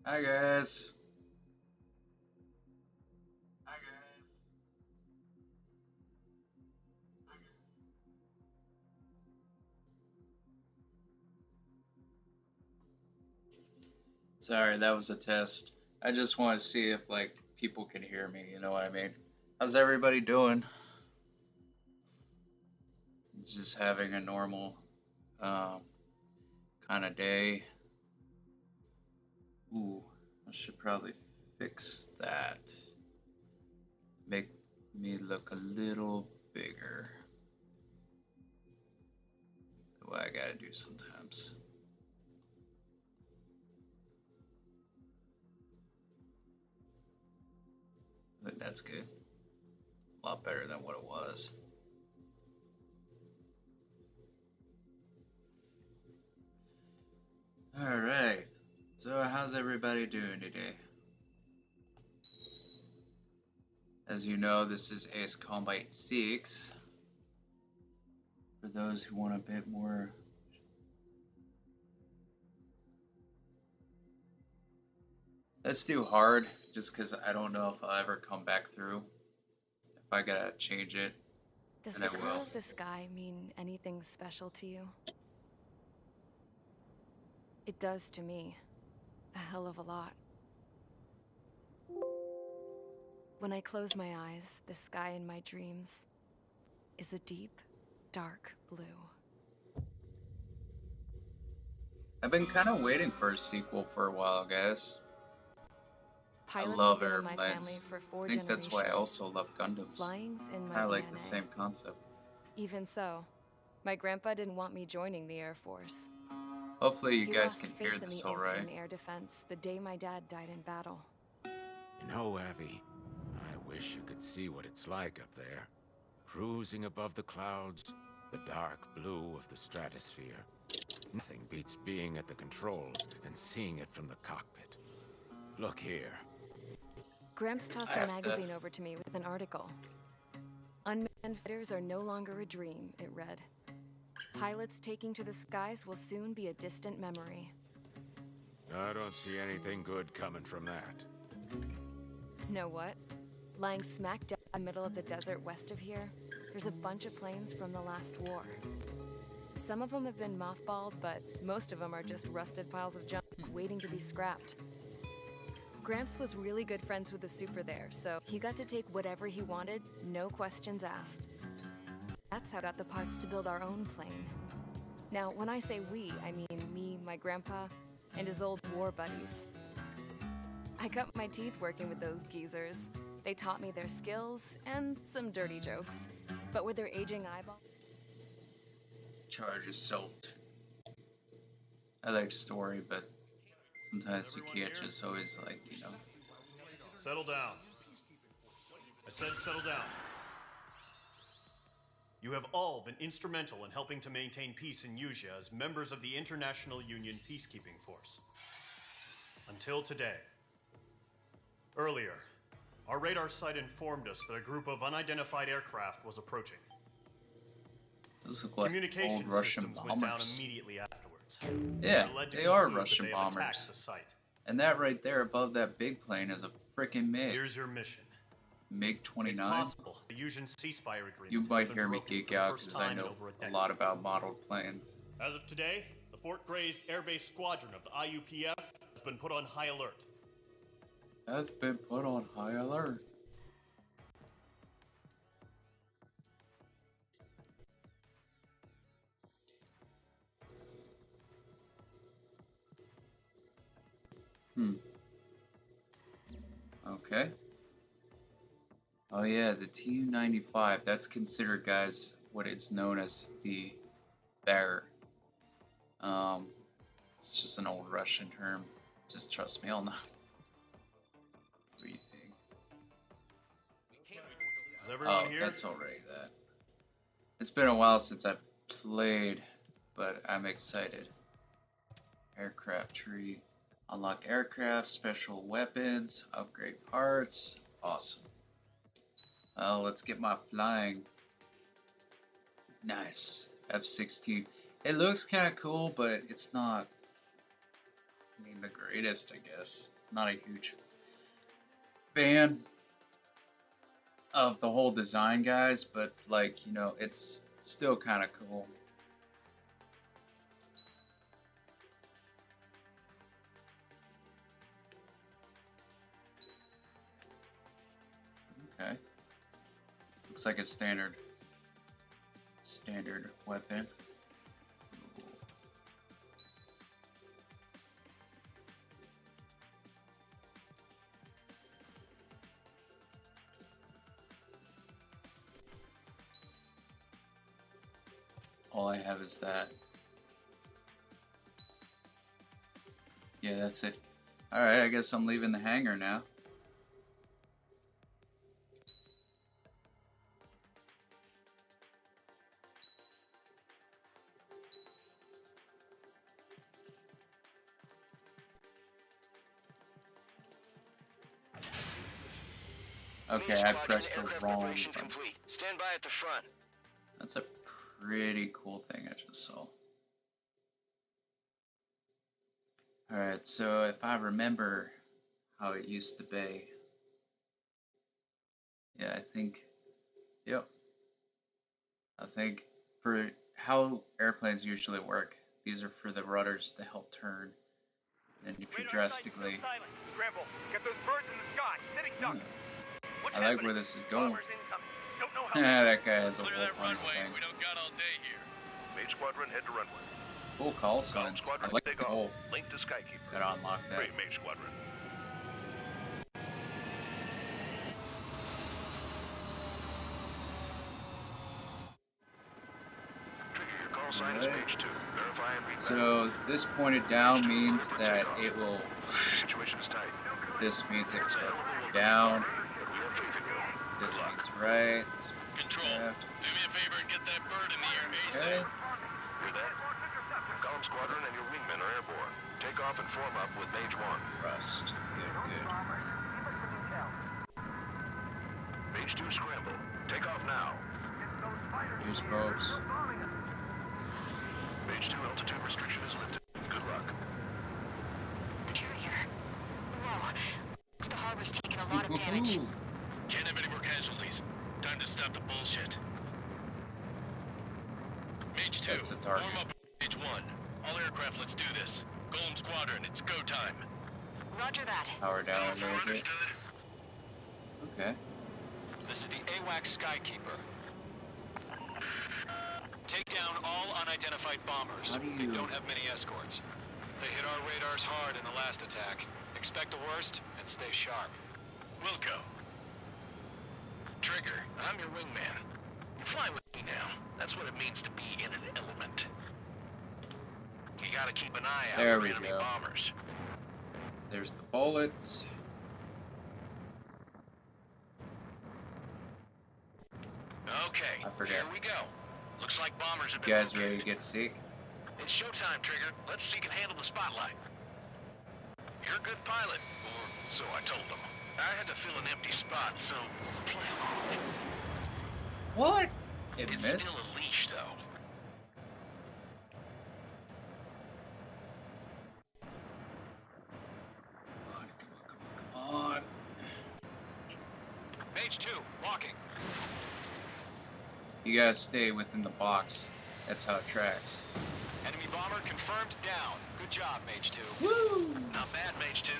Hi guys. Sorry, that was a test. I just want to see if like people can hear me, you know what I mean? How's everybody doing? Just having a normal um, kind of day. Ooh, I should probably fix that. Make me look a little bigger. What I gotta do sometimes. I think that's good. A lot better than what it was. Alright. So how's everybody doing today? As you know, this is Ace Combat 6. For those who want a bit more, let's do hard, just because I don't know if I'll ever come back through. If I gotta change it, Does then the I color will. of the sky mean anything special to you? It does to me. A hell of a lot. When I close my eyes, the sky in my dreams is a deep, dark blue. I've been kind of waiting for a sequel for a while, guys. I Pilots have love been in my family airplanes. for I 4 think that's why I generations. also love Gundams. Flying's in my Kind of like the DNA. same concept. Even so, my grandpa didn't want me joining the Air Force. Hopefully you He guys lost can hear faith in this the alright. Eastern Air Defense the day my dad died in battle. You know, Abby, I wish you could see what it's like up there. Cruising above the clouds, the dark blue of the stratosphere. Nothing beats being at the controls and seeing it from the cockpit. Look here. Gramps I tossed a have to. magazine over to me with an article. Unmanned fighters are no longer a dream, it read. Pilots taking to the skies will soon be a distant memory. I don't see anything good coming from that. Know what? Lying smack dab in the middle of the desert west of here, there's a bunch of planes from the last war. Some of them have been mothballed, but most of them are just rusted piles of junk waiting to be scrapped. Gramps was really good friends with the super there, so he got to take whatever he wanted, no questions asked. That's how we got the parts to build our own plane. Now, when I say we, I mean me, my grandpa, and his old war buddies. I cut my teeth working with those geezers. They taught me their skills and some dirty jokes. But with their aging eyeball, Charge is soaked. I like story, but sometimes you can't just always like, Settle down. I said settle down. You have all been instrumental in helping to maintain peace in Yuzia as members of the International Union Peacekeeping Force. Until today. Earlier, our radar site informed us that a group of unidentified aircraft was approaching. Those look like Communication old Russian systems went down bombers. immediately afterwards. Yeah, We were led to they are conclude that Russian they have attacked bombers. the site. And that right there above that big plane is a freaking MiG. Here's your mission. MiG It's 29. possible the Yusian ceasefire agreement You has might been hear me broken geek for the out first because I time in know over a a decade. lot about modeled planes. As of today, the Fort Gray's Air Base Squadron of the IUPF has been put on high alert. Has been put on high alert. Hmm. Okay. Oh yeah, the Tu-95. That's considered, guys, what it's known as the bear. Um, it's just an old Russian term. Just trust me on that. What do you think? Is everyone Oh, here? that's already that. It's been a while since I've played, but I'm excited. Aircraft tree. Unlock aircraft, special weapons, upgrade parts. Awesome. Let's get my flying. Nice. F-16. It looks kind of cool, but it's not I mean, the greatest, I guess. Not a huge fan of the whole design, guys, but like, you know, it's still kind of cool. Okay. Looks like a standard weapon. All I have is that. Yeah, that's it. Alright, I guess I'm leaving the hangar now. Okay, I pressed the wrong button. Complete. Stand by at the front. That's a pretty cool thing I just saw. Alright, so if I remember how it used to be, yeah, I think for how airplanes usually work, these are for the rudders to help turn. And if you drastically... I like where this is going. That guy has a wolf on his thing. We don't got all day here. Main squadron, head to runway. Cool call signs. I like the whole. Link to Skykeeper. Gotta unlock that. Great, Main squadron. Trigger, your call sign is page 2. Verify and read back. So this pointed down means that it will. Situation is tight. This means it will go down. This means right. This means Control, left. do me a favor and get that bird in the air Okay. ASAP. Hear that? Column squadron and your wingmen are airborne. Take off and form up with Mage 1. Rust. Good. Mage 2 scramble. Take off now. Use boats. Mage 2 altitude restriction is lifted. Good luck. Carrier. Whoa. The harbor's taken a lot of damage. Woohoo. Can't have any more casualties. Time to stop the bullshit. Mage 2, That's the target. warm up Mage 1. All aircraft, let's do this. Golem Squadron, it's go time. Roger that. Power down a little bit. Okay. This is the AWACS Skykeeper. Take down all unidentified bombers. How do They you- don't have many escorts. They hit our radars hard in the last attack. Expect the worst and stay sharp. Wilco. Trigger, I'm your wingman. You fly with me now. That's what it means to be in an element. You gotta keep an eye out There for we enemy go. bombers. There's the bullets. Okay, I forgot. here we go. Looks like bombers have You been guys ready to located. get sick? It's showtime, Trigger. Let's see you can handle the spotlight. You're a good pilot, or so I told them. I had to fill an empty spot, so plan on it. What? It It's missed? still a leash, though. Come on. Mage 2, walking. You guys stay within the box. That's how it tracks. Enemy bomber confirmed down. Good job, Mage 2. Woo! Not bad, Mage 2.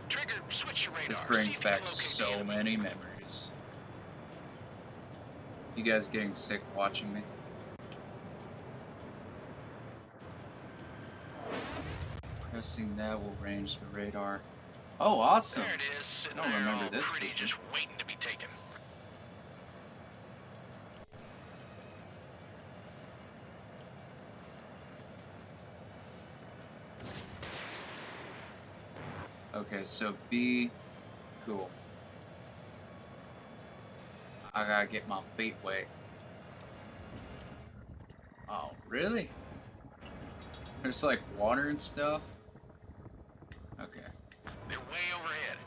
Trigger, switch your radar. This See brings if you can back locate the so enemy. many memories. You guys getting sick watching me? Pressing that will range the radar. Oh, awesome! There it is, sitting I don't there remember all this pretty, feature. just waiting to be taken. Okay, so B, cool. I gotta get my feet wet. Oh, really? There's like water and stuff? Okay. They're way overhead.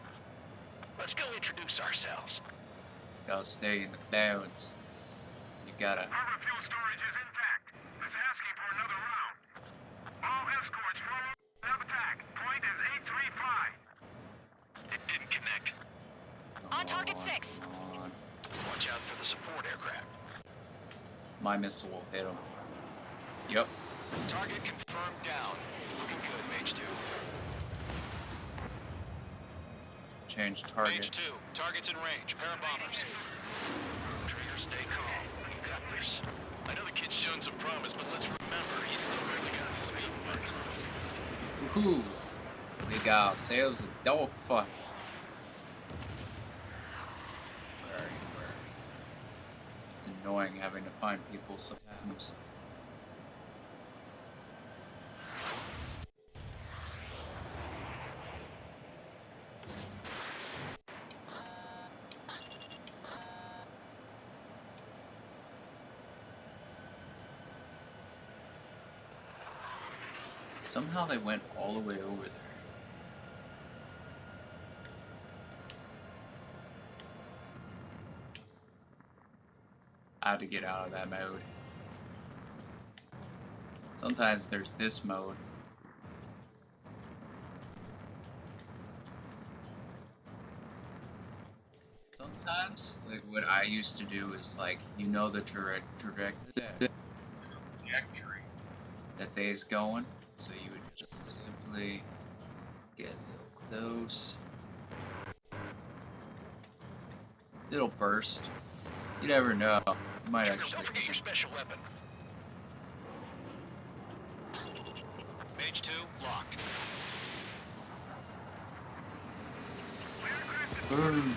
Let's go introduce ourselves. Gotta stay in the clouds. You gotta. Harbor fuel storage is intact. It's asking for another round. All escorts aircraft. My missile will hit him. Yep. Target confirmed down. Looking good, Mage 2. Change target. Mage 2, target's in range. Pair of bombers. Trigger, stay calm. You got this. I know the kid's shown some promise, but let's remember, he's still barely got his feet wet. Woohoo! We got ourselves a dogfight. Where are you? Where? It's annoying having to find people sometimes. Somehow they went all the way over there. I had to get out of that mode. Sometimes there's this mode. Sometimes, like what I used to do is like, you know the trajectory that they's going, so you would just simply get a little close. It'll burst. You never know. You might Trigger, actually. don't forget your special weapon. Mage 2, locked. Boom.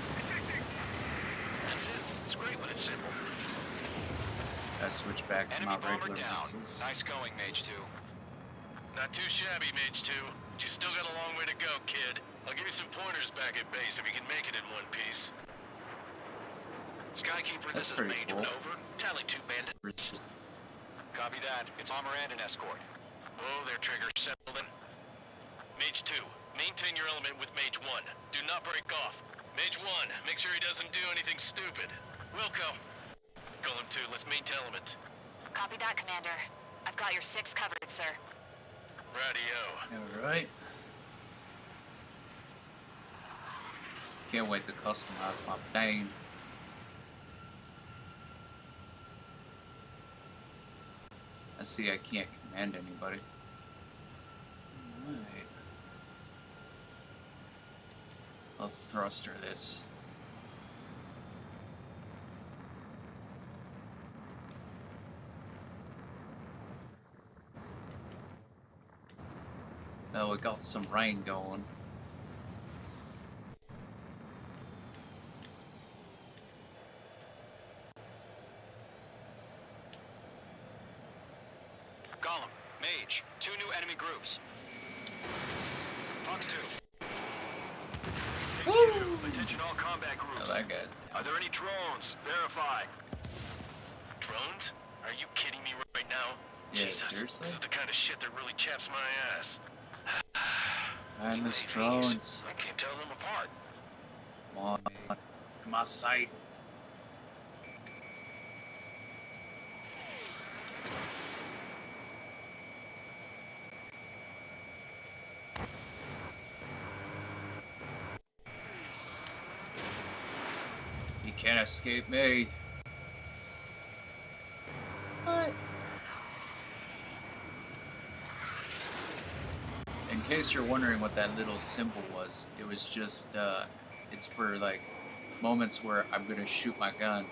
That's it. It's great when it's simple. I switch back to Enemy my bomber regular down. missiles. Nice going, Mage 2. Not too shabby, Mage 2. But you still got a long way to go, kid. I'll give you some pointers back at base if you can make it in one piece. Skykeeper, That's this is pretty Mage cool. 1 over. Tally 2 bandits. Copy that. It's armor and an escort. Whoa there, Trigger. Settled in. Mage 2, maintain your element with Mage 1. Do not break off. Mage 1, make sure he doesn't do anything stupid. Wilco. Golem 2, let's maintain element. Copy that, Commander. I've got your 6 covered, sir. Radio. Alright. Can't wait to customize my plane. I see I can't command anybody. Alright. Let's thruster this. Oh, we got some rain going. Golem, Mage, 2 new enemy groups. Fox 2. Attention all combat groups. Oh, that guy's Are down. there any drones? Verify. Drones? Are you kidding me right now? Yeah, Jesus, seriously? this is the kind of shit that really chaps my ass. I miss UAVs. drones. I can't tell them apart. Come on. My sight. You can't escape me. What? In case you're wondering what that little symbol was, it was just, it's for like moments where I'm gonna shoot my gun.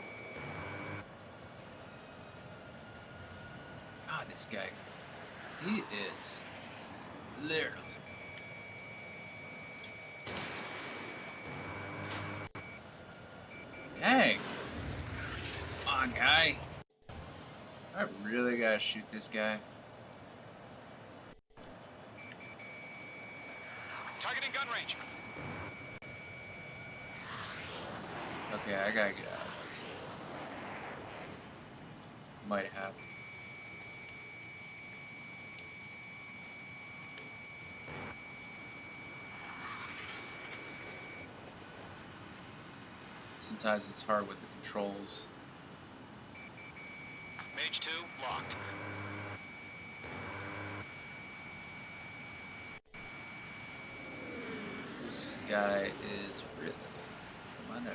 God, this guy, he is literally. Dang. Come on, guy. I really gotta shoot this guy. Targeting gun range. Okay, I gotta get out of this. Might have. Sometimes it's hard with the controls. Mage 2, locked. This guy is really. Come on there.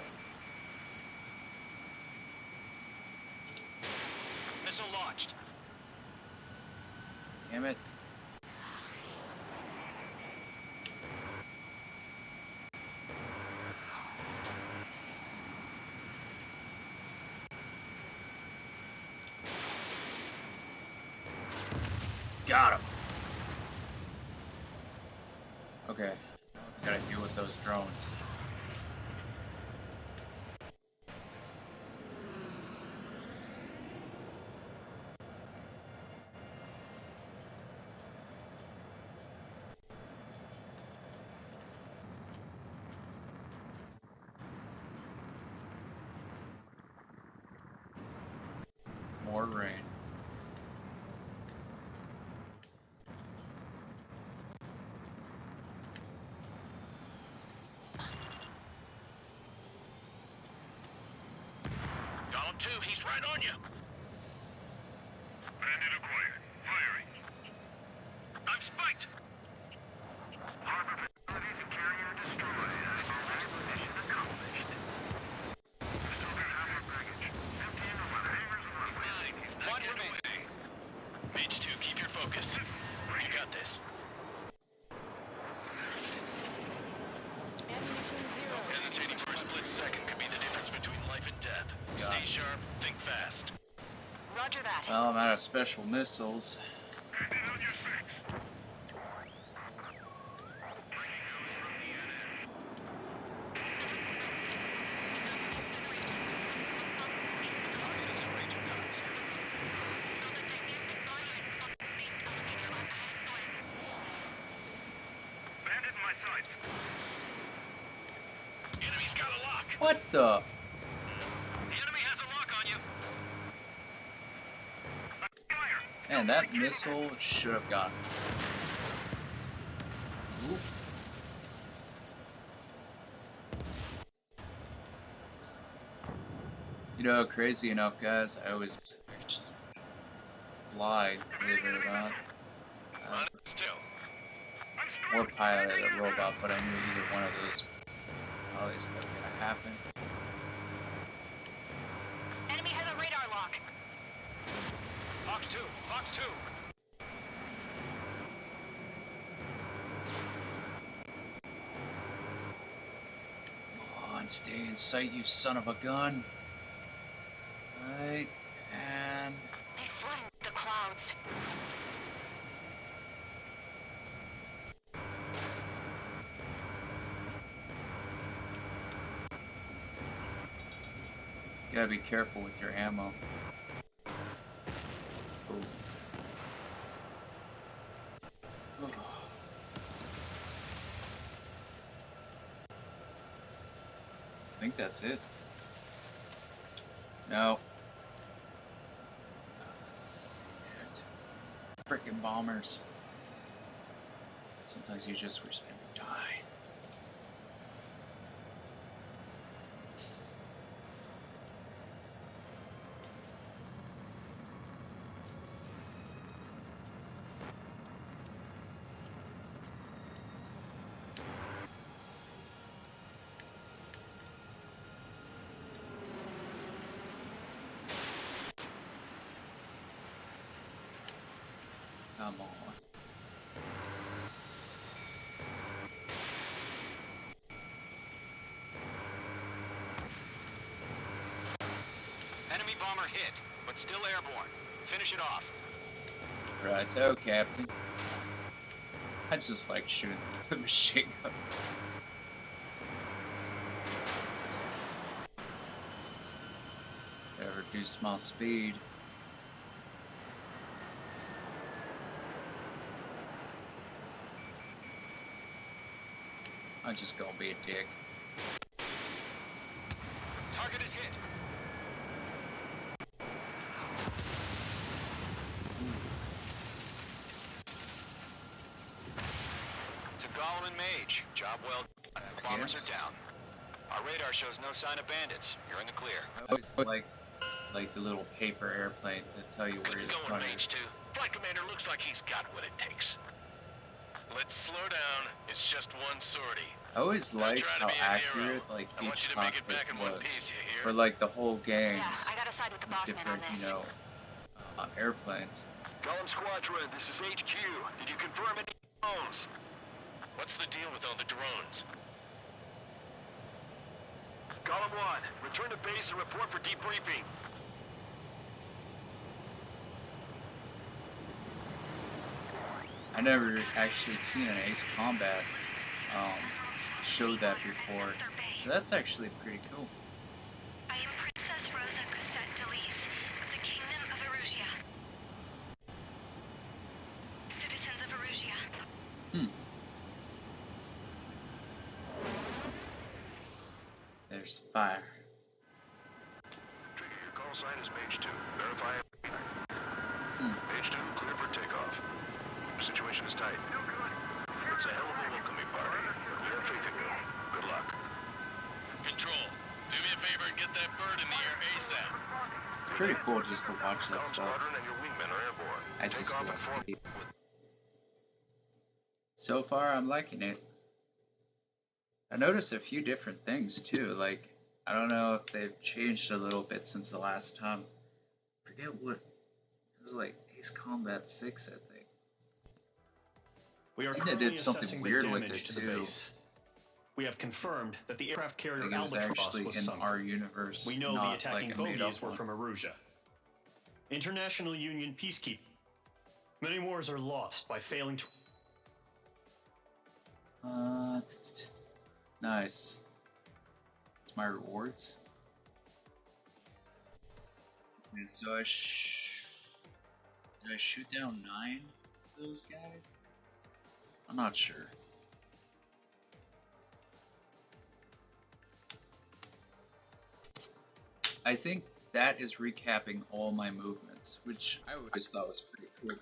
Missile launched. Damn it. Got him. Okay. Gotta deal with those drones. More rain. Column 2, he's right on you. Bandit acquired. Firing. I'm spiked. Harbor facilities and carrier destroyed. Mission accomplished. Still got half our baggage. Empty into my hangars and runways. He's not One getting remaining. away. Mage 2, keep your focus. You got this. No hesitating for a split second could be the difference between life and death. Stay sharp, think fast. Roger that. Well, I'm out of special missiles. Bandit on your six. Target is in range of guns. Bandit in my sights. Enemy's got a lock. What the? The enemy has a lock on you. Fire. Man, that missile should have gotten. Oop. You know, crazy enough, guys, I was actually fly, believe it or not. Still. Or pilot a robot, but I knew either one of those always never gonna happen. Enemy has a radar lock. Fox 2. Fox 2. Come on, stay in sight, you son of a gun. Right, and They flooded the clouds. you gotta be careful with your ammo. Ooh. Oh. I think that's it. No. Frickin' bombers. Sometimes you just wish they would die. Come on. Enemy bomber hit, but still airborne. Finish it off. Righto, Captain. I just like shooting the machine gun. Gotta reduce my speed. I'm just gonna be a dick. Target is hit. To Gollum and Mage, job well done. Bombers are down. Our radar shows no sign of bandits. You're in the clear. I always like the little paper airplane to tell you where Good your going, front Mage is. 2. Flight commander looks like he's got what it takes. Let's slow down. It's just one sortie. I always liked try to how be a hero. accurate like I want each you to make it cockpit back in one was piece, you hear? for like the whole games. Yeah, I gotta side with the boss man on Different, this. you know, airplanes. Column Squadron, this is HQ. Did you confirm any drones? What's the deal with all the drones? Column 1, return to base and report for debriefing. I never actually seen an Ace Combat show that before. So that's actually pretty cool. I am Princess Rosa Cassette Delise of the Kingdom of Erusia. Citizens of Erusia. There's fire. Trigger, your call sign is Mage 2. Verify it. Mage 2, clear for takeoff. Situation is tight. It's a hell of a welcoming party. We have faith in you. Good luck. Control, do me a favor and get that bird in the air ASAP. It's pretty cool just to watch that stuff. Squadron and your wingmen are airborne. I just go to sleep. So far, I'm liking it. I noticed a few different things too. Like, I don't know if they've changed a little bit since the last time. I forget what. It was like Ace Combat 6, I think. We are I think they currently did something assessing weird the with damage it to the too. base. We have confirmed that the aircraft I carrier think it was Albatross actually was in sunk. our universe. We know the not attacking like a made bogies up were one. from Erusia. International Union peacekeeping. Many wars are lost by failing to... Nice. It's my rewards. Okay, so did I shoot down 9 of those guys? I'm not sure. I think that is recapping all my movements, which I always thought was pretty cool.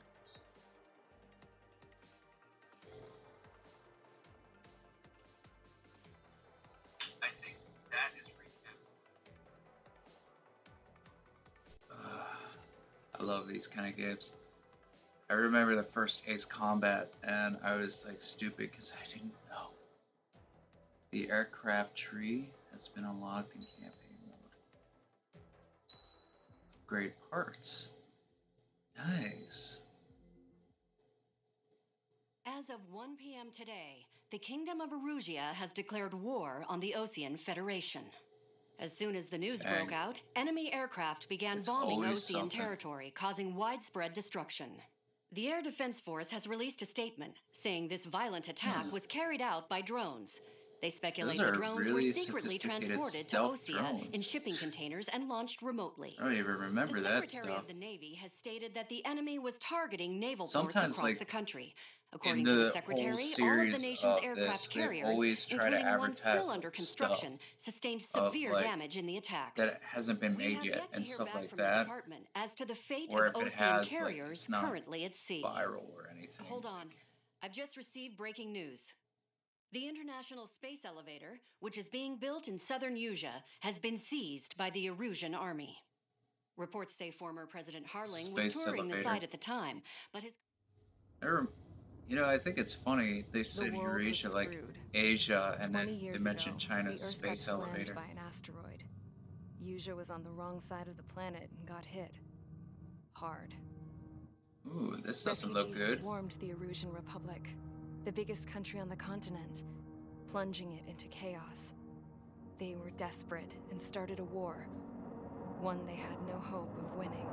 I think that is recapping. I love these kind of games. I remember the first Ace Combat, and I was like stupid because I didn't know. The aircraft tree has been unlocked in campaign mode. Upgrade parts. Nice. As of 1 p.m. today, the Kingdom of Erusia has declared war on the Osean Federation. As soon as the news Dang. broke out, enemy aircraft began It's bombing always Osean something. territory, causing widespread destruction. The Air Defense Force has released a statement saying this violent attack was carried out by drones. They speculate Those the are drones really were secretly sophisticated transported to stealth Osea in drones. shipping containers and launched remotely. I don't even remember The that Secretary stuff. of the Navy has stated that the enemy was targeting naval ports Sometimes, across like, the country. In According to the the whole Secretary, all of the series nation's of aircraft this, they carriers, always try to including one advertise still under like, construction, stuff sustained of, severe like, damage in the attacks. that hasn't been We made have yet yet to and hear stuff back like from the that, department as to the fate or of if it Osean has, like, carriers it's not currently at sea. viral or anything. Hold on. I've just received breaking news. The International Space Elevator, which is being built in southern Usea, has been seized by the Erusian army. Reports say former President Harling was Space touring the elevator. site at the time, but his... You know, I think it's funny they said world was Eurasia, like screwed. Asia, and 20 then they years mentioned ago, China's the Earth space got slammed elevator. by an asteroid. Usea was on the wrong side of the planet and got hit. Hard. Ooh, this doesn't look Refugees good. swarmed the Erusian Republic, the biggest country on the continent, plunging it into chaos. They were desperate and started a war, one they had no hope of winning.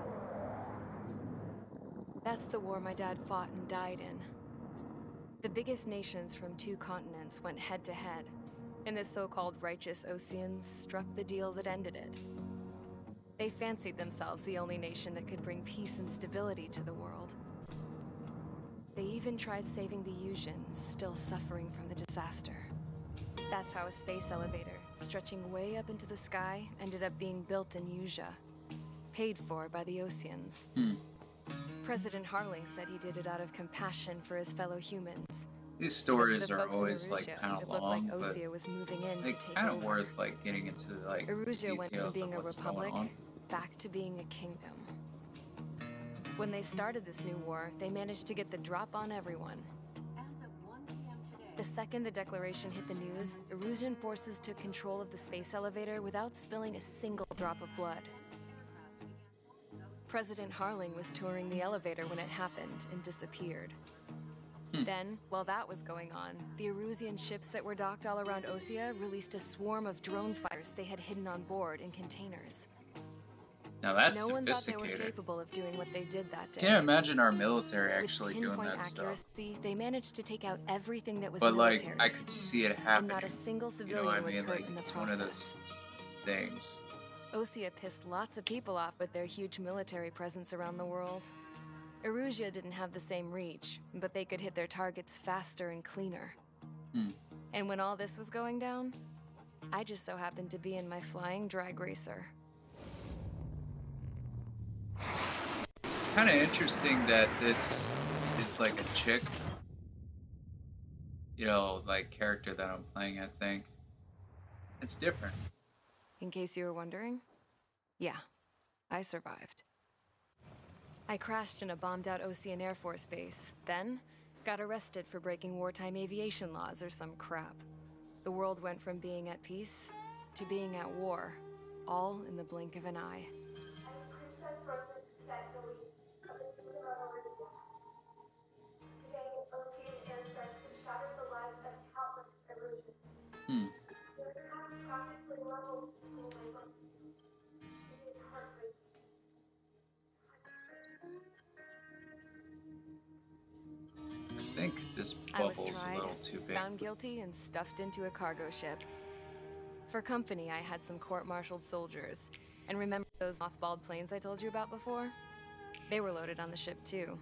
That's the war my dad fought and died in. The biggest nations from 2 continents went head-to-head, and the so-called righteous Oseans struck the deal that ended it. They fancied themselves the only nation that could bring peace and stability to the world. They even tried saving the Usians, still suffering from the disaster. That's how a space elevator, stretching way up into the sky, ended up being built in Usea, paid for by the Oseans. President Harling said he did it out of compassion for his fellow humans. These But to stories the are folks in always like Erusia, kind it of looked long, like but Osea was moving in to it's take kind of over. worth like getting into like Erusia went from details being of a what's republic going on. back to being a kingdom. When they started this new war, they managed to get the drop on everyone. The second the declaration hit the news, Erusian forces took control of the space elevator without spilling a single drop of blood. President Harling was touring the elevator when it happened and disappeared. Then, while that was going on, the Erusian ships that were docked all around Osea released a swarm of drone fighters they had hidden on board in containers. Now that's No one thought they were sophisticated. capable of doing what they did that day. Can't imagine our military With actually doing pinpoint that stuff. accuracy, they managed to take out everything that was But like, military. I could see it And happening. not a single You civilian know what I was mean? hurt Like, in the it's process. one of those things. Osea pissed lots of people off with their huge military presence around the world. Erusia didn't have the same reach, but they could hit their targets faster and cleaner. And when all this was going down, I just so happened to be in my flying drag racer. It's kind of interesting that this is like a chick, you know, like character that I'm playing, I think. It's different. In case you were wondering, yeah, I survived. I crashed in a bombed-out Ocean Air Force base, then got arrested for breaking wartime aviation laws or some crap. The world went from being at peace to being at war, all in the blink of an eye. Princess Rosa Santoli of the Kingdom of Arabia. Today, Ocean airstrikes have shattered the lives of countless Erusians. Their paths practically leveled school labor. It is heartbreaking. I think this I was bubble's a tried, little too big. found guilty, and stuffed into a cargo ship. For company, I had some court-martialed soldiers. And remember those mothballed planes I told you about before? They were loaded on the ship, too.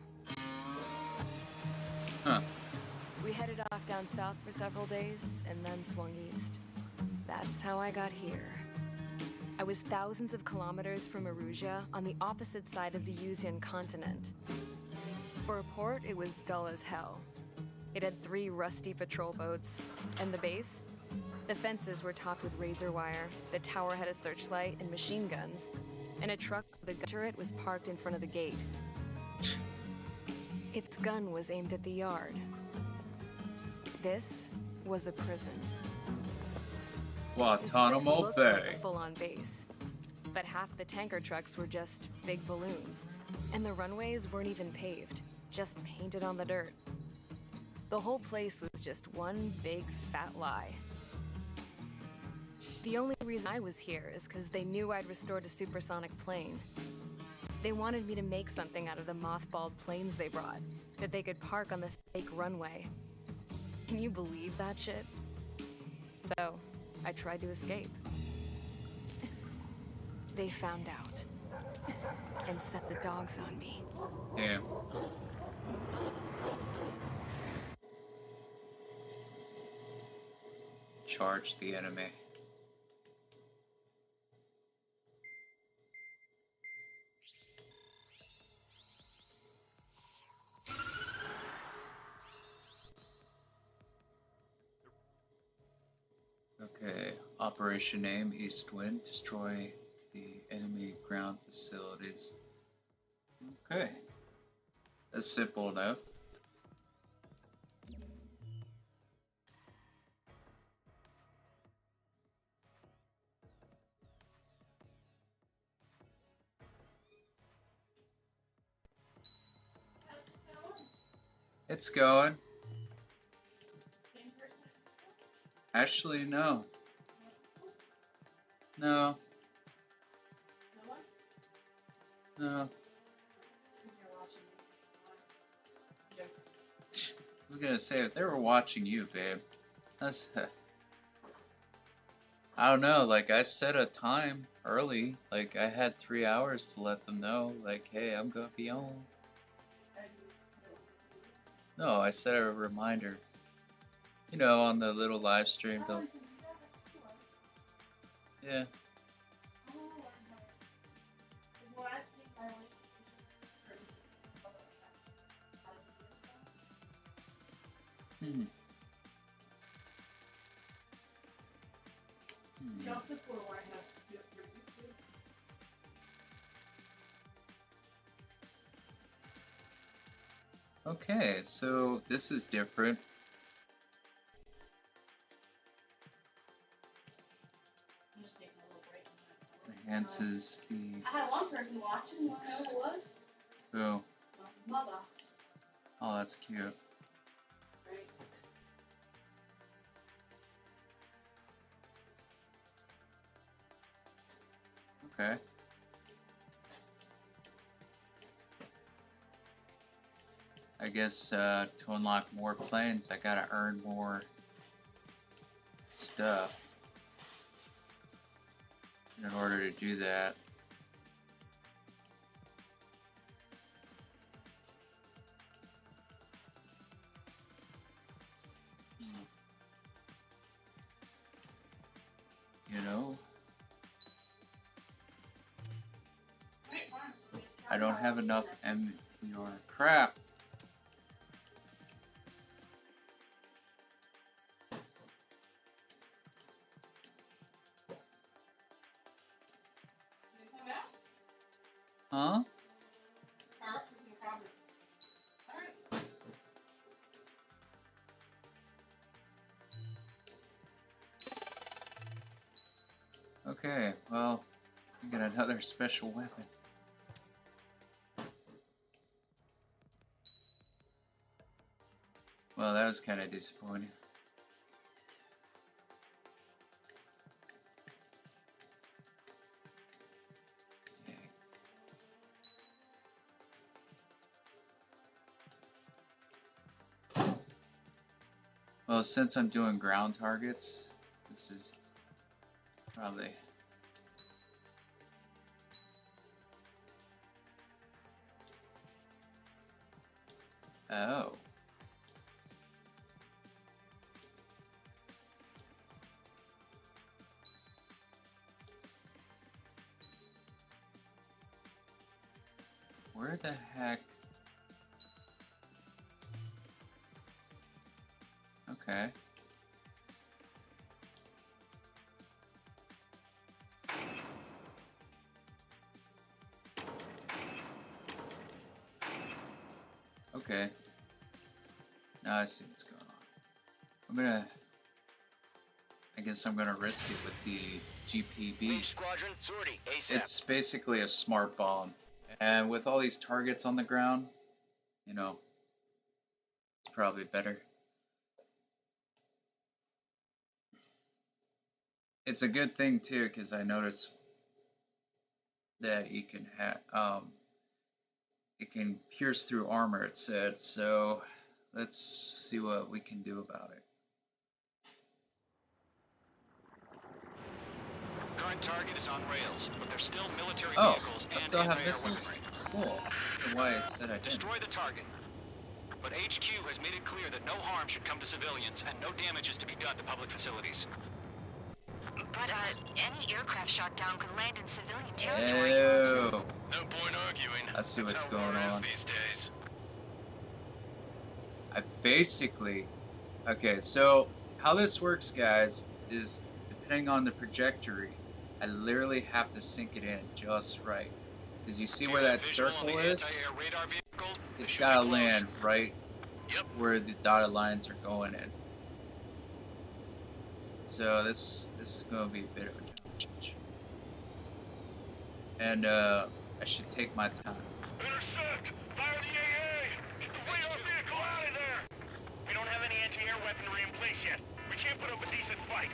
Huh. We headed off down south for several days, and then swung east. That's how I got here. I was thousands of kilometers from Erusia, on the opposite side of the Yuzian continent. For a port, it was dull as hell. It had 3 rusty patrol boats. And the base? The fences were topped with razor wire, the tower had a searchlight and machine guns, and a truck with a gun turret was parked in front of the gate. Its gun was aimed at the yard. This was a prison. This place Guantanamo looked like Bay. a full-on base, but half the tanker trucks were just big balloons, and the runways weren't even paved, just painted on the dirt. The whole place was just one big fat lie. The only reason I was here is because they knew I'd restored a supersonic plane. They wanted me to make something out of the mothballed planes they brought, that they could park on the fake runway. Can you believe that shit? So, I tried to escape. They found out, and set the dogs on me. Damn. Charge the enemy. Okay, operation name Eastwind. Destroy the enemy ground facilities. Okay, that's simple enough. It's going. Actually, no. No. No. I was gonna say, if they were watching you, babe, that's... I don't know, like, I set a time early. Like, I had 3 hours to let them know, like, hey, I'm gonna be on. No, I set a reminder. You know, on the little live stream. Yeah. Okay, so this is different. enhances the. I had one person watching. You want to know who it was? Who? My mother. Oh, that's cute. Right. Okay. I guess to unlock more planes, I gotta earn more stuff in order to do that. You know, I don't have enough MPR. Crap. Huh? Okay, well, I got another special weapon. Well, that was kind of disappointing. Well, since I'm doing ground targets, this is probably... Oh. Where the heck? Okay. Okay. Now I see what's going on. I guess I'm gonna risk it with the GPB. Squadron, sortie, ASAP. It's basically a smart bomb. And with all these targets on the ground, you know, it's probably better. It's a good thing too, because I noticed that you can have it can pierce through armor, it said. So let's see what we can do about it. Current target is on rails, but there's still military Oh, vehicles I and still have anti-air missiles? weaponry. Cool. That's why I said I didn't. Destroy the target. But HQ has made it clear that no harm should come to civilians and no damage is to be done to public facilities. But, any aircraft shot down could land in civilian territory. Ew. No point arguing. I see what's That's how going war is on. these days. I basically... Okay, so how this works, guys, is depending on the trajectory, I literally have to sink it in just right. Because you see where that circle is? It's gotta land right where the dotted lines are going in. So this is gonna be a bit of a challenge. And I should take my time. Intersect! Fire the AA! Get the weight of vehicle out of there! We don't have any anti-air weaponry in place yet. We can't put up a decent fight.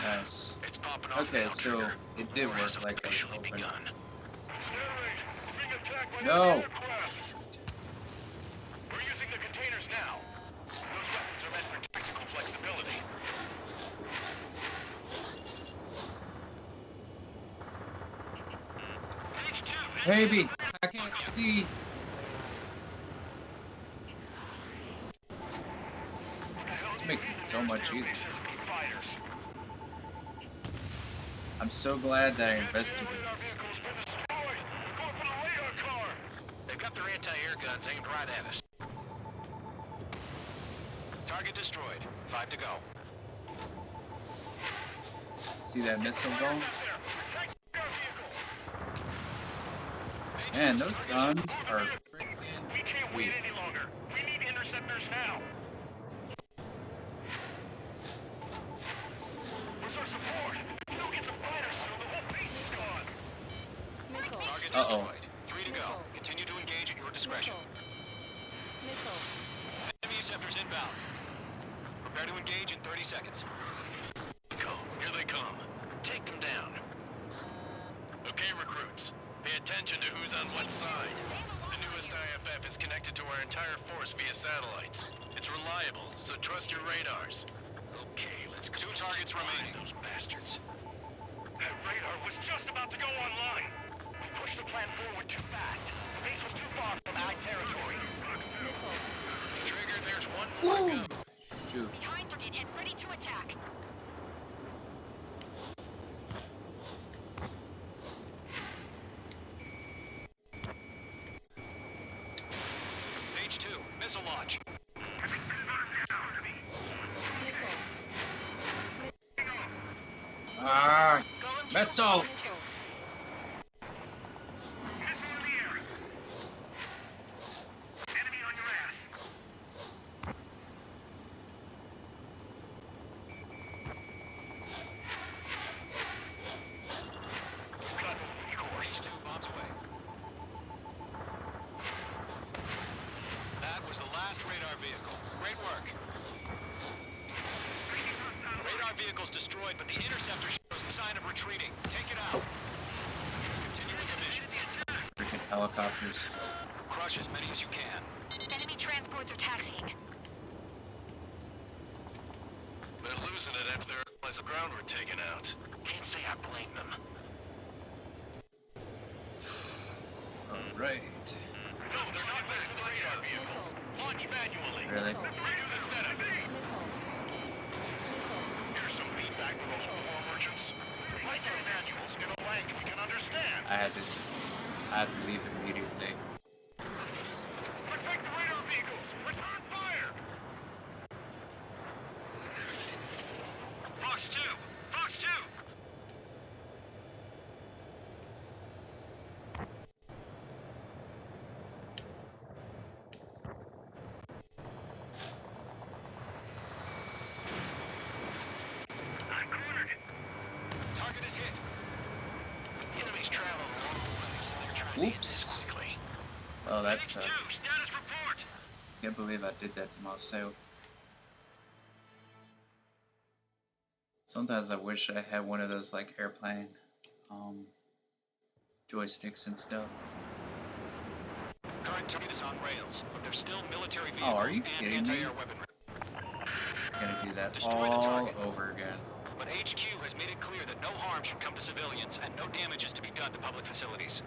Nice. It's popping off Okay, now, so Trigger. it did War work has like I was officially hoping. begun. Being attacked by No! enemy aircraft. We're using the containers now. Those weapons are meant for tactical flexibility. Baby, I can't see. This makes it so much easier. I'm so glad that I invested in this. They've got their anti-air guns aimed right at us. Target destroyed. 5 to go. See that missile going? Man, those guns are freaking We can't wait any longer. We need interceptors now. destroyed. 3 to go. Continue to engage at your discretion. Enemy sectors inbound. Prepare to engage in 30 seconds. Go. Here they come. Take them down. Okay, recruits. Pay attention to who's on what side. The newest IFF is connected to our entire force via satellites. It's reliable, so trust your radars. Okay, let's go. 2 targets remaining. Those bastards. That radar was just about to go online. We pushed the plan forward too fast. The base was too far from our territory. Trigger, there's one more to go. Shoot. Behind target and ready to attack. H2, missile launch. Ah, missile. Enemy on your ass. H2 bombs away. That was the last radar vehicle. Great work. Radar vehicle's destroyed, but the interceptor shows no sign of retreating. Take it out. Continue with the mission. Freaking helicopters. Crush as many as you can. Enemy transports are taxiing. They're losing it after they realize the ground we're taking out. Can't say I blame them. Alright. No, they're not back to the radar vehicle. Launch manually. Really? Redo the setup. Here's some feedback from those war merchants. Write your manuals in a language we can understand. I had to leave immediately. Protect the radar vehicles. Return fire. Fox 2! Fox 2! I'm cornered. Target is hit. Enemies travel a long way, so they're trying to hit Oops. this quickly. Oh, that's Status report. can't believe I did that to myself. Sometimes I wish I had one of those like airplane joysticks and stuff. Current target is on rails, but there's still military Oh, are vehicles you and kidding me? anti-air weaponry. I'm gonna do that Destroy the all target. over again. But HQ has made it clear that no harm should come to civilians and no damage is to be done to public facilities.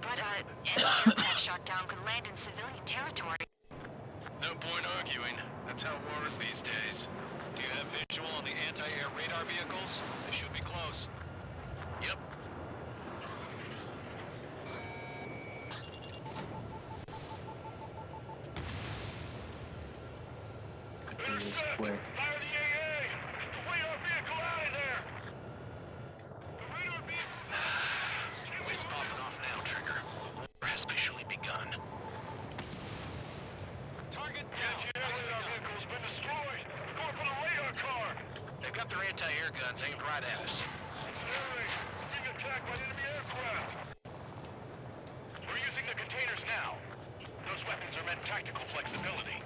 But, any aircraft shot down could land in civilian territory. No point arguing. That's how war is these days. Do you have visual on the anti-air radar vehicles? They should be close. Yep. Do this quick. Fire the AA. Get the radar vehicle out of there. The radar vehicle. It's popping off now, Trigger. War has officially begun. Target down. Anti-air Nicely radar done. vehicle's been destroyed. We're going for the radar car. They've got their anti-air guns aimed right at us. It's an air raid. We're being attacked by enemy aircraft. We're using the containers now. Those weapons are meant tactical flexibility.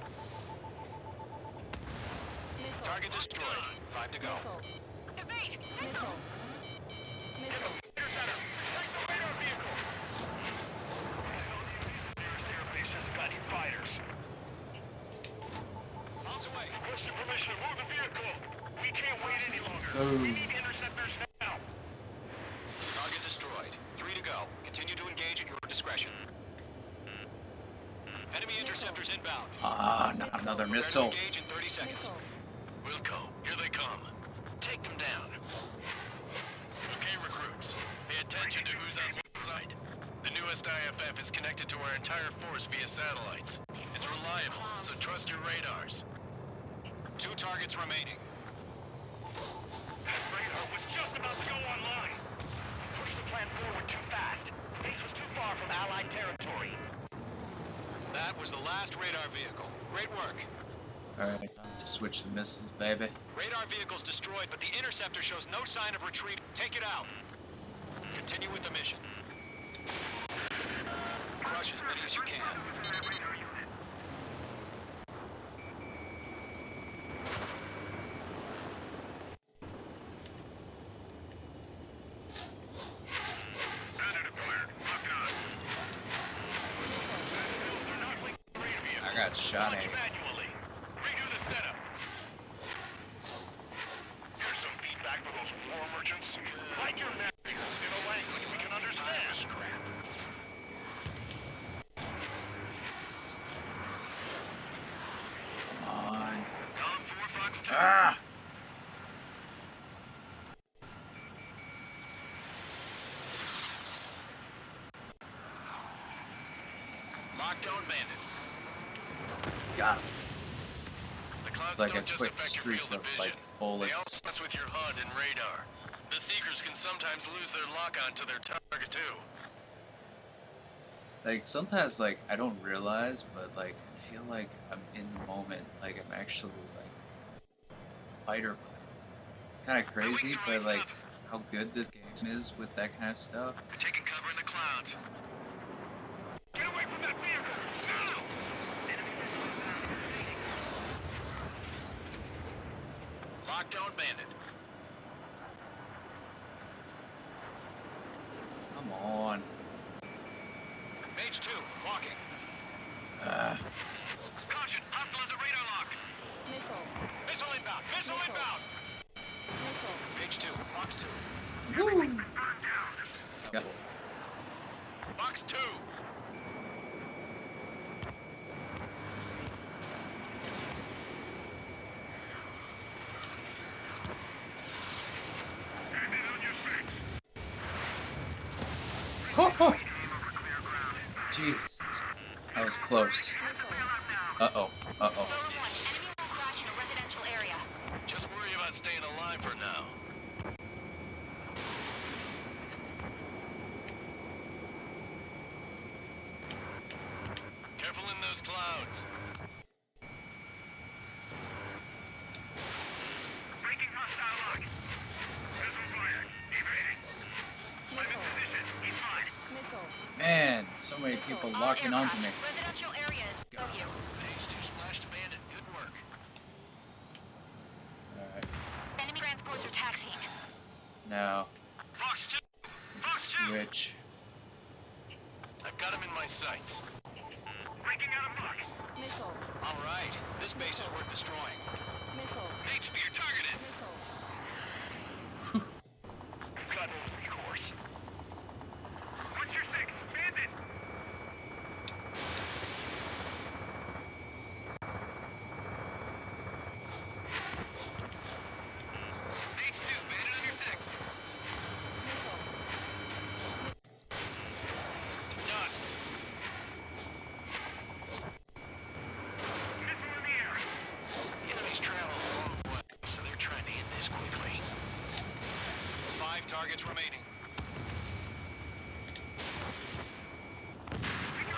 Target destroyed. 5 to go. Evade! Missile! Interceptor, take the radar vehicle. Nearest airbase hasn't got any fighters. Bombs away. Requesting permission to move the vehicle. We can't wait any longer. Boom. We need interceptors now. Target destroyed. 3 to go. Continue to engage at your discretion. Enemy interceptors inbound. Ah, not another Prepare to missile. engage in 30 seconds. Wilco, here they come. Take them down. Okay, recruits. Pay attention to who's on what side. The newest IFF is connected to our entire force via satellites. It's reliable, so trust your radars. 2 targets remaining. That radar was just about to go online. Pushed the plan forward too fast. Base was too far from Allied territory. That was the last radar vehicle. Great work. Alright, time to switch the missiles, baby. Radar vehicle's destroyed, but the interceptor shows no sign of retreat. Take it out. Continue with the mission. Crush as many as you can. I got shot at. Manually. Redo the setup. Here's some feedback for those war merchants. Write your narratives in a language we can understand. Crap. Come on. Column 4, Fox 2. Ah! Lockdown bandit. Got him. The clouds It's like don't a just quick affect your streak field of of vision. like They bullets. also mess with your HUD and radar. The Seekers can sometimes lose their lock-on to their targets too. Like sometimes like I don't realize, but like I feel like I'm in the moment, like I'm actually like fighter pilot. It's kind of crazy, but like how good this game is with that kind of stuff. They're taking cover in the clouds. Get away from that vehicle! Now! Lockdown bandit. Come on. Mage 2, walking. Caution! Hostile has a radar lock! Missile inbound! Missile inbound! Mage 2, Fox 2. Woo! Got Box 2! Jeez, that was close. Uh-oh, uh-oh. Zone 1, enemy will crash in a residential area. Just worry about staying alive for now. Careful in those clouds. Breaking hostile lock. Missile fired. Evading. I'm in position. He's fine. Man, so many people All locking onto me. aircraft. Residential area is above you. Phase 2 splashed a bandit. Good work. Alright, Enemy transports are taxiing. now Fox 2! Fox 2! switch. I've got him in my sights. Breaking out of lock. All right, this base is worth destroying. Mage, you're targeted! You've got no recourse. What's your six? Bandit. Mage 2, bandit on your 6. Dodged. Missile in the air. The enemy's traveling a long way, so they're trying to end this quickly. 5 targets remaining.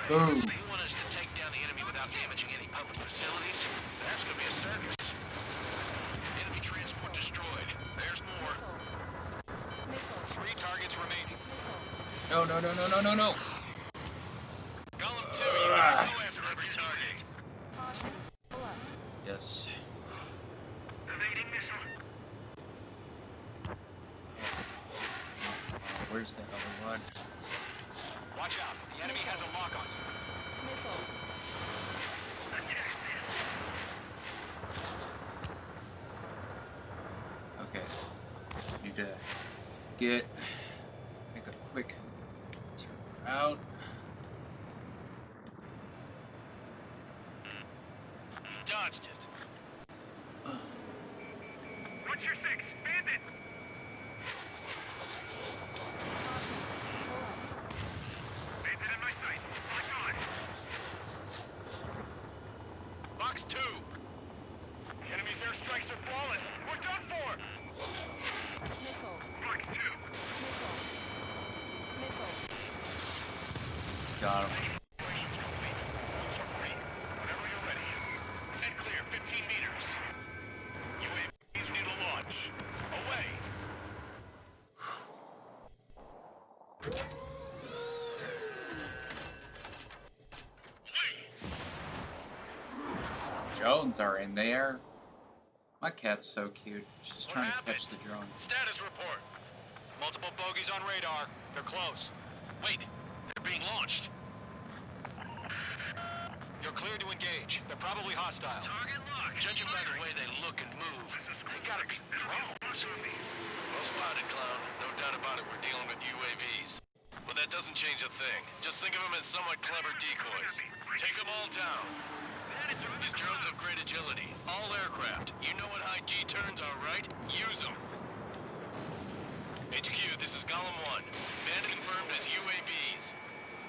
Boom. So you want us to take down the enemy without damaging any public facilities? That's gonna be a circus. Enemy transport destroyed. There's more. 3 targets remaining. No, no, no, no, no, no, no. Column 2, you gotta go after every target. Yes. Evading missile. Where's the other one? Watch out, the enemy has a lock on you. Okay. Need to make a quick turn out. Dodged it. What's your six? Bandit. Bandit in my sight. Lock on. Box 2. The enemy's airstrikes are flawless. We're done for. Fox 2. Got him. Operations complete. Whenever you're ready. Set clear, 15 meters. UAVs need a launch. Away. drones are in there. My cat's so cute. She's What trying happened? to catch the drones. Status report. Multiple bogies on radar. They're close. Wait, they're being launched. You're clear to engage. They're probably hostile. Target locked. Judging by the way they look and move, they gotta be drones. Well spotted, clown. No doubt about it, we're dealing with UAVs. But that doesn't change a thing. Just think of them as somewhat clever decoys. Take them all down. These drones have great agility. All aircraft. You know what high G turns are, right? Use them. HQ, this is Golem 1. Bandit confirmed as UAVs.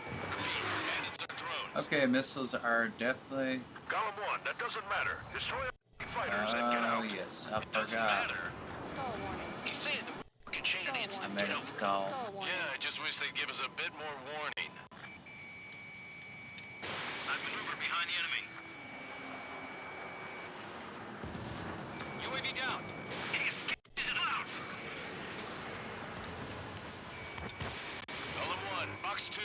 Bandits are drones. Okay, missiles are definitely. Golem 1, that doesn't matter. Destroy fighters and get Oh out. yes, I It doesn't forgot. matter. He's saying the can change the I instant made it stall. Yeah, I just wish they'd give us a bit more warning. I've maneuvered behind the enemy. UAV down. Golem 1, box 2.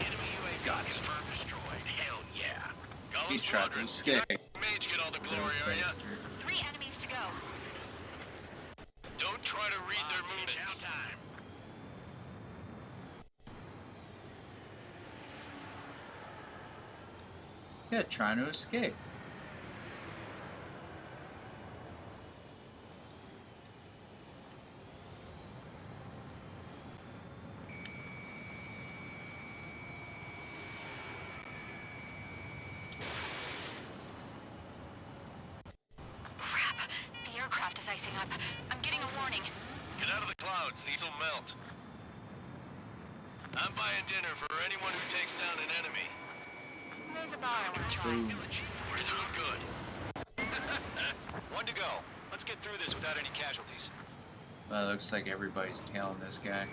Enemy UAV confirmed destroyed. Hell yeah. Golem He tried to Squadron, escape. Mage get all the glory, Little are ya? bastard. 3 enemies to go. Don't try to read their movements. Yeah, trying to escape. Crap. The aircraft is icing up. I'm getting a warning. Get out of the clouds, these will melt. I'm buying dinner for anyone who takes down an enemy. There's a bar I want to try. Boom. We're doing good. One to go. Let's get through this without any casualties. Well, it looks like everybody's tailing this guy.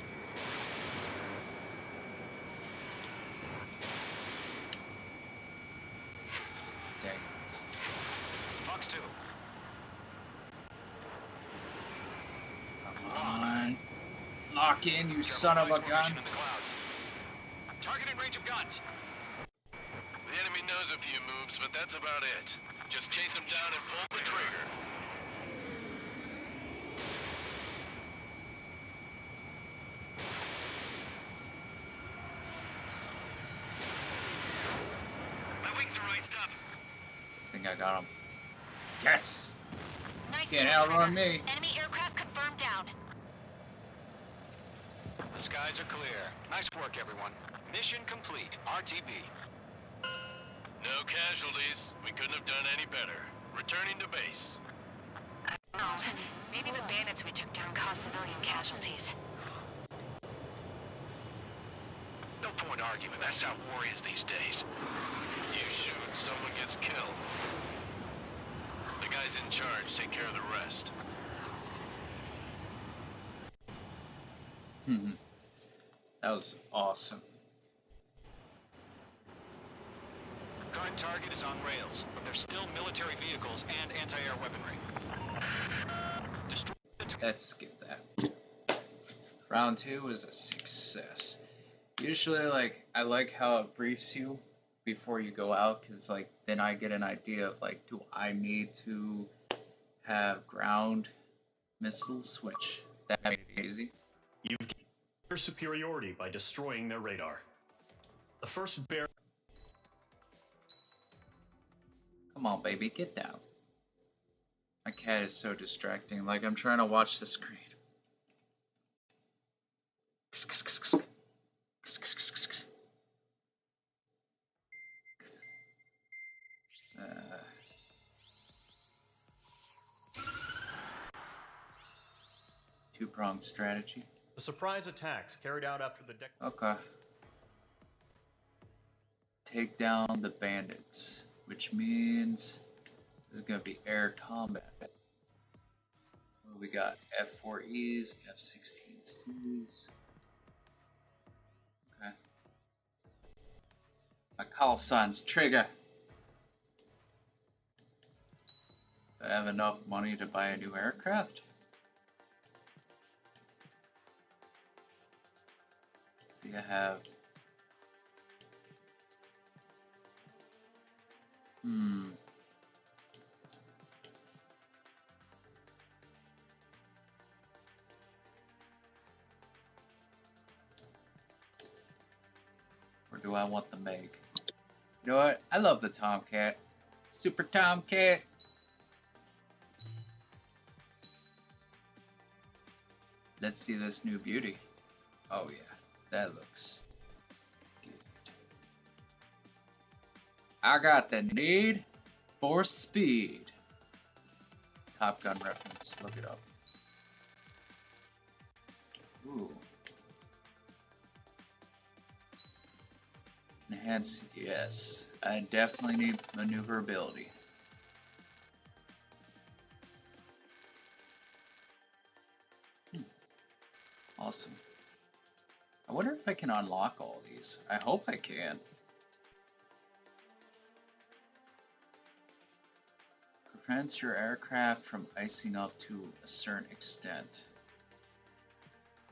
Dang. Fox 2. Come on. Lock in, you son of a gun. In the clouds. Target in range of guns. The enemy knows a few moves, but that's about it. Just chase him down and pull the trigger. My wings are raised up. I think I got him. Yes! Nice Can't job, outrun Trigger. me. Enemy aircraft confirmed down. The skies are clear. Nice work, everyone. Mission complete. RTB. No casualties. We couldn't have done any better. Returning to base. No, maybe the bandits we took down caused civilian casualties. No point arguing. That's how war is these days. You shoot, someone gets killed. The guys in charge take care of the rest. That was awesome. Current target is on rails, but there's still military vehicles and anti-air weaponry. Destroy the Let's skip that. Round 2 was a success. Usually, like, I like how it briefs you before you go out, because, like, then I get an idea of, like, do I need to have ground missiles, which that made it easy. You've gained your superiority by destroying their radar. The first bear. Come on, baby, get down. My cat is so distracting, like, I'm trying to watch the screen. Two-pronged strategy. The surprise attacks carried out after the Okay. Take down the bandits, which means this is going to be air combat. We got F-4Es, F-16Cs. Okay. My call sign's Trigger. I have enough money to buy a new aircraft? See, I have... Or do I want the Meg? You know what? I love the Tomcat. Super Tomcat. Let's see this new beauty. Oh yeah, that looks good. I got the need for speed. Top Gun reference, look it up. Ooh. Enhance, yes. I definitely need maneuverability. Awesome. I wonder if I can unlock all these. I hope I can. Prevents your aircraft from icing up to a certain extent.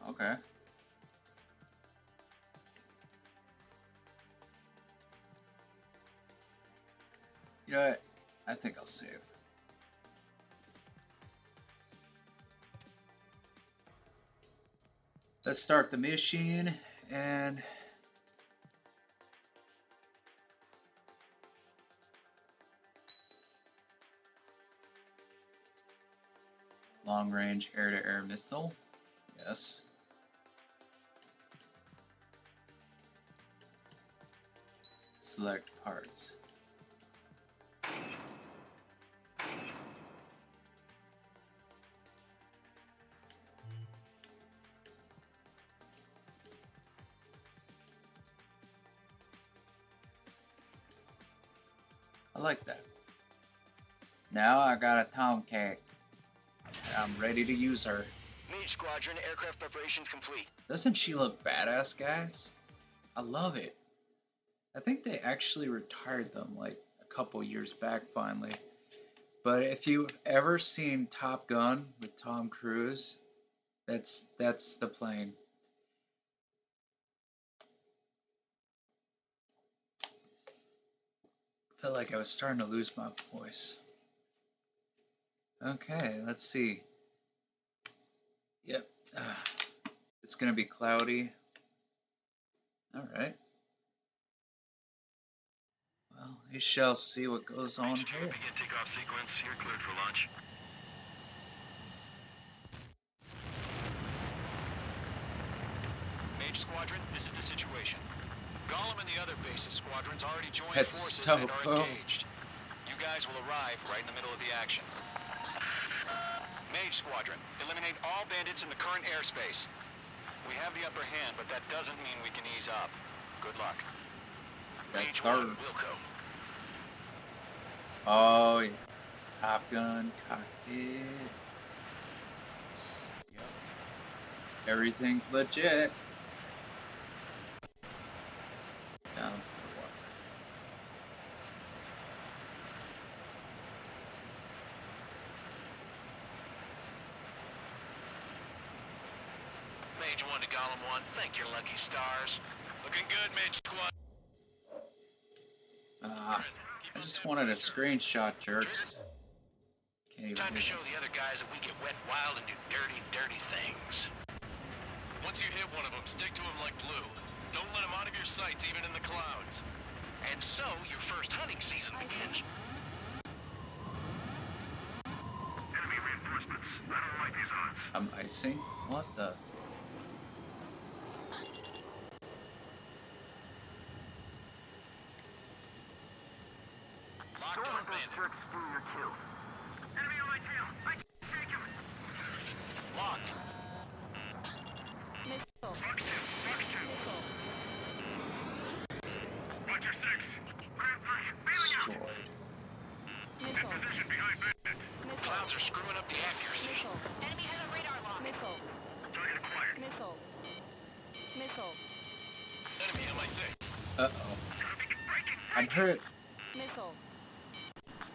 Okay. You know what? I think I'll save. Let's start the mission and long range air-to-air missile. Yes. Select parts. I like that. Now I got a Tomcat. I'm ready to use her. Mage Squadron, aircraft preparations complete. Doesn't she look badass, guys? I love it. I think they actually retired them like a couple years back finally. But if you've ever seen Top Gun with Tom Cruise, that's the plane. Felt like I was starting to lose my voice. Okay, let's see. Yep. It's gonna be cloudy. Alright. Well, we shall see what goes on here. Begin takeoff sequence. You're cleared for launch. Mage Squadron, this is the situation. Gollum and the other bases squadrons already joined That's forces so and are cool. engaged. You guys will arrive right in the middle of the action. Mage Squadron, eliminate all bandits in the current airspace. We have the upper hand, but that doesn't mean we can ease up. Good luck. Mage That's 1, our... Wilco. Oh yeah. Top Gun, cockpit. Yep. Everything's legit. Down to the water. Mage 1 to Gollum 1. Thank your lucky stars. Looking good, Mage Squad. I just wanted a screenshot, jerks. Can't even Time to hit show the other guys that we get wet wild and do dirty, dirty things. Once you hit one of them, stick to him like glue. Don't let him out of your sights, even in the clouds. And so, your first hunting season begins. Enemy reinforcements. I don't like these odds. I'm icing? What the? Locked on bandit. Enemy on my tail. I can't take him. Locked. Fox 2. Roger 6. Grab 3. Bailing out. Destroyed. In position behind bandit. Clouds are screwing up the accuracy. Enemy has a radar lock. Target acquired. Enemy MI6. Uh-oh. I'm hurt.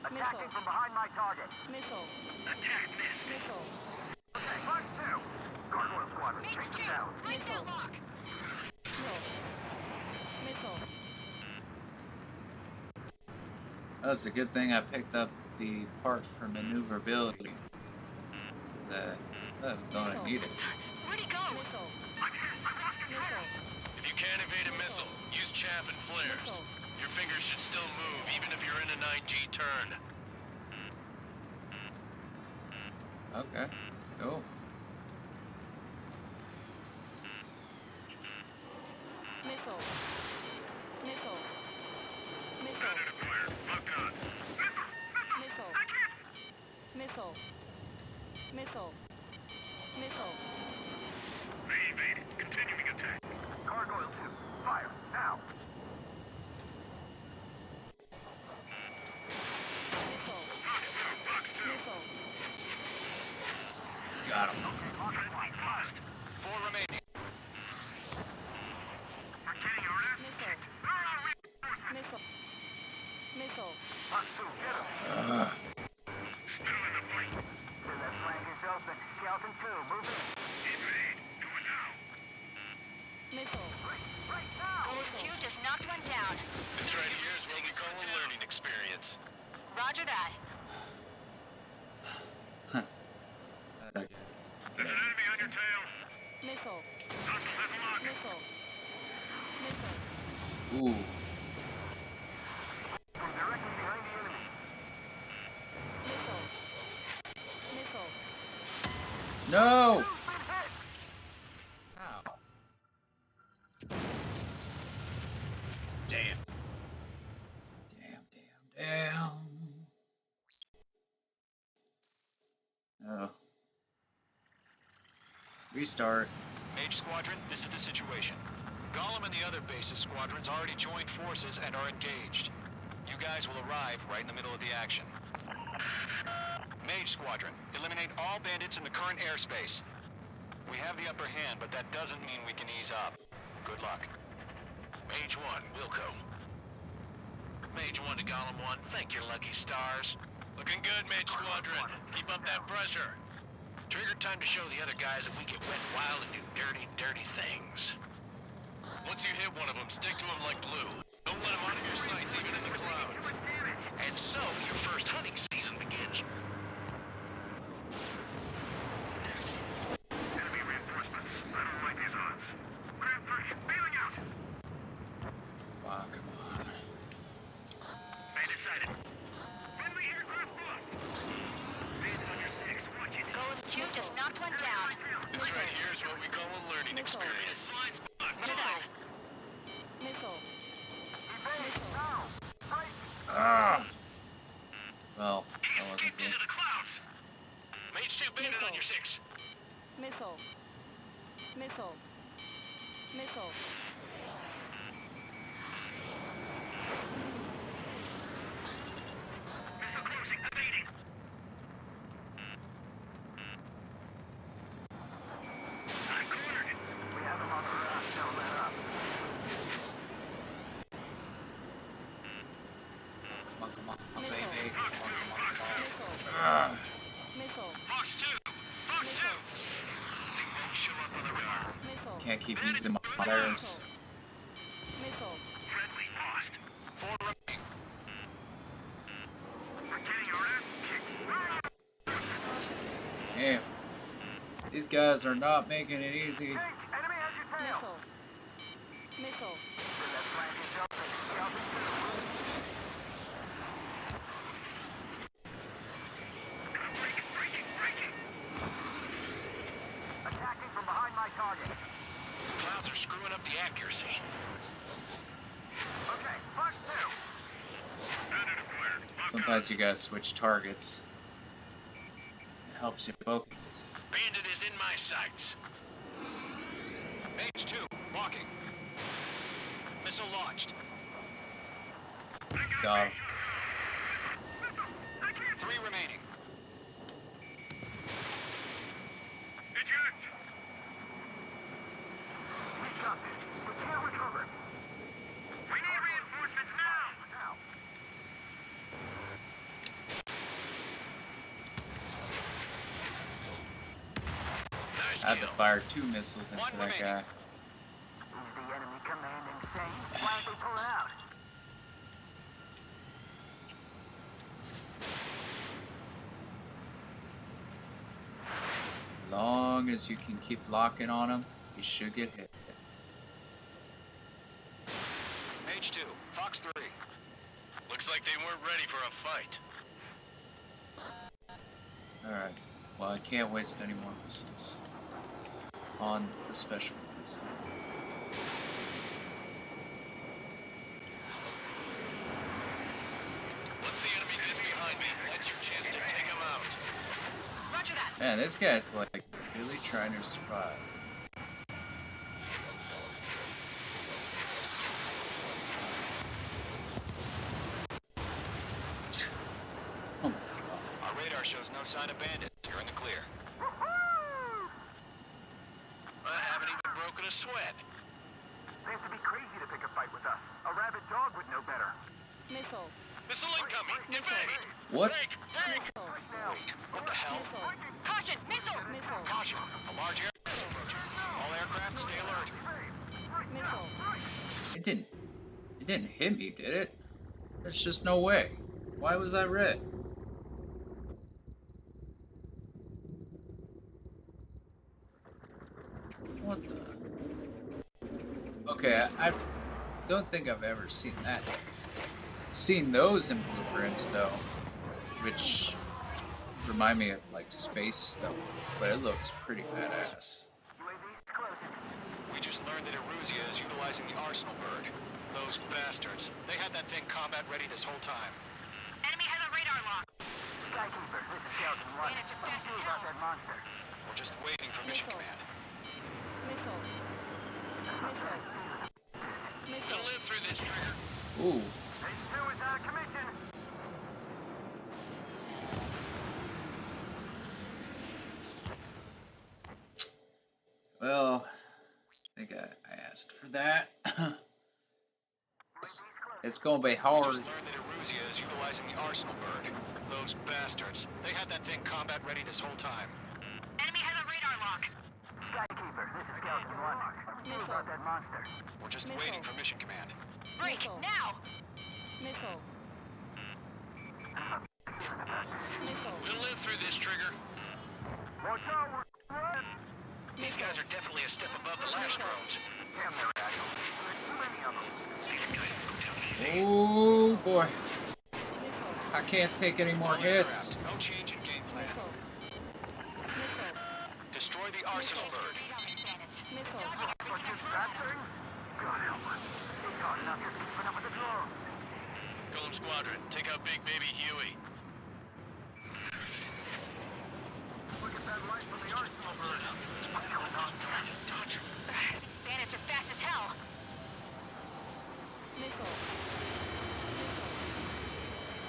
I Attacking from behind my target. Missile. Attack this. Missile. Okay, mark 2. Gargoyle squadron, take them down. Break that lock. Missile. Missile. That's a good thing I picked up the part for maneuverability. That was gonna need it. Where'd he go? Missile. Missile. If you can't evade a missile, use chaff and flares. Missile. Your fingers should still move, even if you're in a 9G turn. Okay, cool. Missile. Missile. Missile. Predator fire. Locked on. Missile. Missile. Missile. Missile. They evaded. Continuing attack. Gargoyle 2. Fire. Now. Missile. Box 2. Missile. Got him. Lost. 4 remaining. We're getting orders. Missile. Missile. Missile. Box 2. Get him. Still in the fight. That flank is open. Skeleton 2. Move in. Evade. Do it now. Missile. Right now. Gold 2 just knocked one down. This right here is what we call a learning experience. Roger that. There's an enemy on your tail. Missile. Hostile has a lock. Missile. Missile. Ooh. From directly behind the enemy. Missile. Missile. No! Who's been hit? Ow. Damn. Damn. Oh. Restart. Mage Squadron, this is the situation. Gollum and the other bases squadrons already joined forces and are engaged. You guys will arrive right in the middle of the action. Mage Squadron, eliminate all bandits in the current airspace. We have the upper hand, but that doesn't mean we can ease up. Good luck. Mage 1, Wilco. Mage 1 to Golem 1, thank your lucky stars. Looking good, Mage Squadron. Keep up that pressure. Trigger time to show the other guys that we get wet wild and do dirty, dirty things. Once you hit one of them, stick to them like glue. Don't let them out of your sights, even in the clouds. And so, your first hunting season begins. Enemy reinforcements. I don't like these odds. Grand 3. Bailing out. Ah, come on. Bandit sighted. Friendly aircraft blocked. Base on your 6. Watch it. Gold 2 just knocked one down. This right here is what we call a learning Missile. experience. Roger that. Missile. Evade. Now. Fight. Ah! Well, that wasn't Escaped good. into the clouds. Mage 2, bandit on your 6. Missile. Missile. Missile. Missile closing. Evading. I'm cornered. We have him on the raft. Don't let up. Come on, Missile. baby. Missile. Ah. Missile. Fox 2. Fox 2. They won't show up on the radar. Missile. Can't keep using my flares. Missile. Friendly lost. 4 remaining. We're getting orders. Damn. These guys are not making it easy. Tank. Enemy has your tail. Missile. Missile. That flank is open. Skeleton 2. Breaking. Attacking from behind my target. The clouds are screwing up the accuracy. Okay, Fox 2. Bandit acquired. Sometimes you guys switch targets. It helps you focus. Bandit is in my sights. Mage 2, walking. Missile launched. Got him. 3 remaining. Eject. We got this. We can't recover. We need reinforcements now. Nice I had to kill. fire 2 missiles into One that guy. Is the enemy command insane? Why aren't they pulling out? Long as you can keep locking on him, he should get hit. Mage 2, Fox 3. Looks like they weren't ready for a fight. Alright, well I can't waste any more missiles on the special ones. Once the enemy gets behind me, that's your chance to take him out. Roger that. Man, this guy's like really trying to survive. Oh my god. Our radar shows no sign of bandits. You're in the clear. I haven't even broken a sweat. They have to be crazy to pick a fight with us. A rabid dog would know better. Missile. Missile incoming! Evade! What? Break! Break! Missile. Wait, what the hell? Missile. Caution! Missile! Missile. Caution! A large aircraft is approaching. All aircraft, stay alert. Missile. It didn't hit me, did it? There's just no way. Why was I red? What the? Okay, I don't think I've ever seen that. Seen those in blueprints though, which remind me of like space stuff, but it looks pretty badass. We just learned that Eruzia is utilizing the Arsenal bird. Those bastards. They had that thing combat ready this whole time. Enemy has a radar lock. Skykeeper, this is Skelton 1. Bandits are What do fast you do as about hell. that monster? We're just waiting for mission Missile. command. Missile. Missile. We'll Missile. live through this, Trigger. Ooh, Phase 2 is out of commission. well, I think I asked for that. It's gonna be We hard. just learned that Eruzia is utilizing the Arsenal bird. Those bastards. They had that thing combat ready this whole time. Enemy has a radar lock. Skykeeper, this is Skelton 1. What do you do about that monster? We're just Missile. waiting for mission command. Break! Missile. Now! Missile. Missile. We'll live through this, Trigger. Watch out, we're... These guys are definitely a step above the last drones. Damn, they're agile. There's too many of them. These guys moved out easy. Oh boy, Missile. I can't take any more All hits. aircraft, no change in game plan. Missile. Missile. Destroy the Arsenal bird. Read on these bandits. Missile. Dodging everything What's else. that thing? God help us. It's hard enough just keeping up with the drones. Golem Squadron, take out Big Baby Huey. Look at that light from the Arsenal bird. What's going on? Dodger. These bandits are fast as hell. Missile.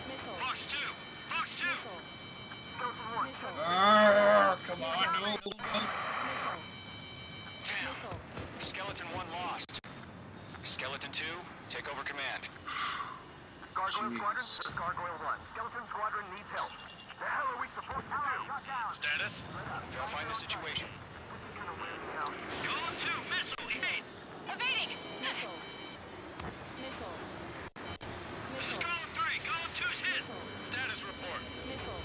Missile. Fox 2! Fox 2! Missile. Skelton 1. Missile. Ah, come on, no. Missile. Damn. Missile. Skeleton 1 lost. Skeleton 2, take over command. Gargoyle Squadron, Jeez. this is Gargoyle 1. Skeleton Squadron needs help. The hell are we supposed to do? Status? Verifying the situation. Golem 2, missile, evade! Evading! Missile. Missile. Missile. Golem 3, Golem 2's hit! Status report. Missile.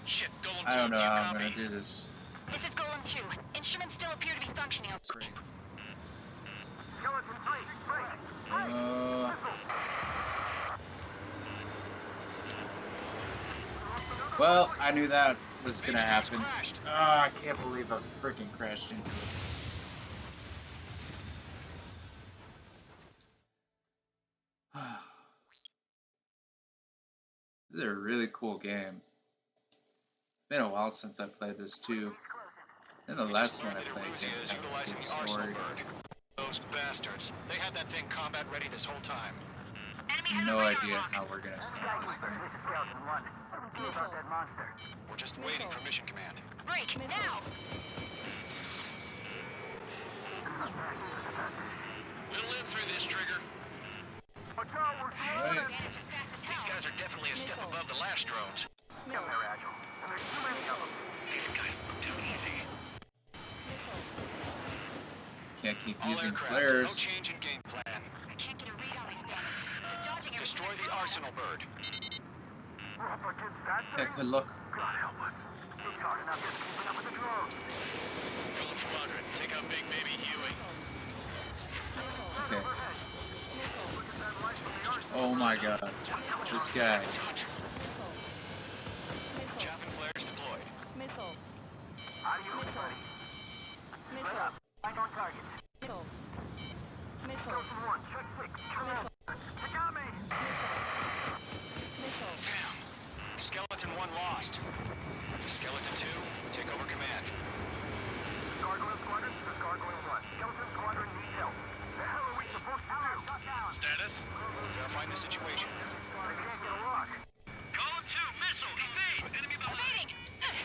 Shit, Golem 2, I don't know do you how I'm copy? gonna do this. This is Golem 2. Instruments still appear to be functioning. Skeleton 3, break. Well, I knew that was gonna Mage 2's happen. crashed. Ah, I can't believe I freaking crashed into it. This is a really cool game. It's been a while since I played this too. And the We last just one I learned that played Eruzia didn't is have a utilizing good the Arsenal story. bird. Those bastards. They had that thing combat ready this whole time. Enemy has No a radar idea lock. how we're gonna stop this thing. This is Skeleton 1. What do we do about that monster? We're just waiting for mission command. Break! Now! We'll live through this, Trigger. Watch out, we're Right. Bandits are fast as These hell. guys are definitely a step above the last drones. Damn, they're agile. And there's too many of them. These guys look too easy. Can't keep All using aircraft, no flares. change in game plan. I can't get a read on these bandits. They're dodging everything. Destroy the arsenal bird. We're up against that Yeah, thing? good luck. God help us. It's hard enough just keeping up with the drones. Golem Squadron, take out Big Baby Huey. Okay. Overhead. Look at that light from the arsenal. Oh my god. This guy. Chaff and flares deployed. Missile. Adios, buddy. Lay Missile. up. Back on target. Missile. Missile. Chosen 1, check 6. Come on. You got me. Missile. Damn. Skeleton 1 lost. Skeleton 2, take over command. Gargoyle Squadron, this is Gargoyle 1. Skeleton Squadron needs help. The hell are we supposed to do? Shut down. Status? Verifying the situation. They can't get a lock. Column 2, missile, evade! Enemy behind! This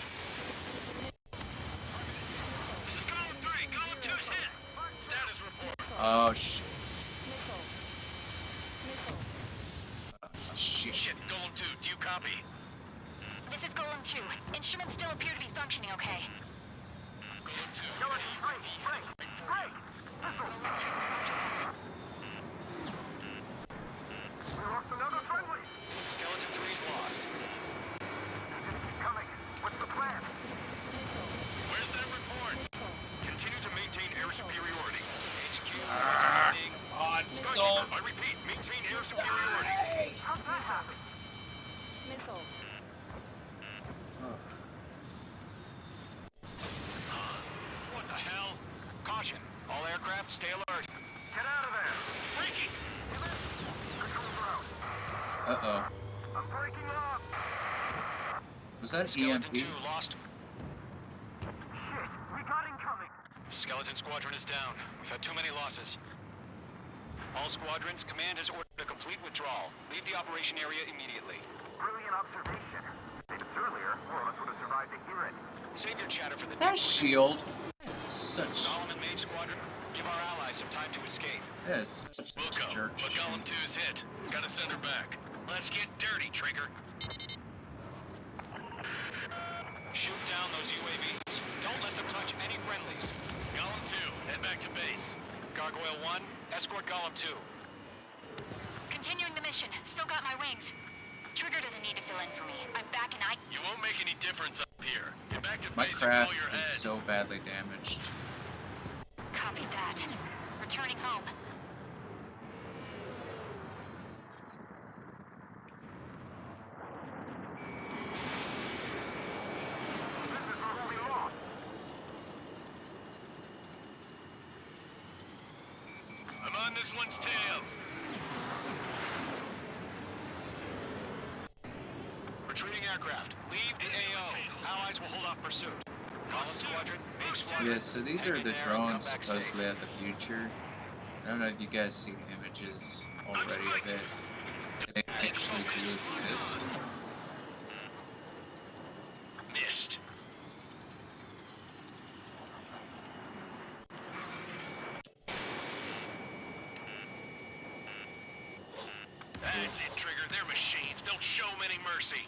is Column 3, Column 2's hit! Status report. Oh sh. Missile. Missile. Shit. Shit, Golem 2, do you copy? This is Golem 2. Instruments still appear to be functioning okay. Golem 2, Skeleton 3, break. Break. Missile. We lost another friendly. Skeleton 3's lost. Keep coming. What's the plan? where's that report? Continue to maintain air superiority. HQ, what's happening? Don't. I repeat, maintain air superiority. How'd that happen? Missile. What the hell? Caution. All aircraft, stay alert. Get out of there. Breaking! Control ground. Uh-oh. I'm breaking up. Was that Skeleton EMP? 2 lost. Shit. We got incoming. Skeleton Squadron is down. We've had too many losses. All squadrons, command has ordered a complete withdrawal. Leave the operation area immediately. Brilliant observation. If it's earlier, more of us would have survived to hear it. Save your chatter for the That debrief. shield. Such. Golem and Mage Squadron, give our allies some time to escape. That is such We'll a go, jerk but shit. Golem 2's hit. Gotta send her back. Let's get dirty, Trigger. Shoot down those UAVs. Don't let them touch any friendlies. Golem 2, head back to base. Gargoyle 1, escort Golem 2. Continuing the mission. Still got my wings. Trigger doesn't need to fill in for me. I'm back and I... You won't make any difference up here. Get back to My base and craft pull your is head. so badly damaged. Copy that. Returning home. This is our only loss. I'm on this one's tail. Retreating aircraft. Leave the AO. Allies will hold off pursuit. Golem Squadron, Mage Squadron. Yeah, so these hang are in the there and come drones back supposedly safe. of the future. I don't know if you guys seen images already of it. They actually do exist. Missed. That's it, Trigger. They're machines. Don't show them any mercy.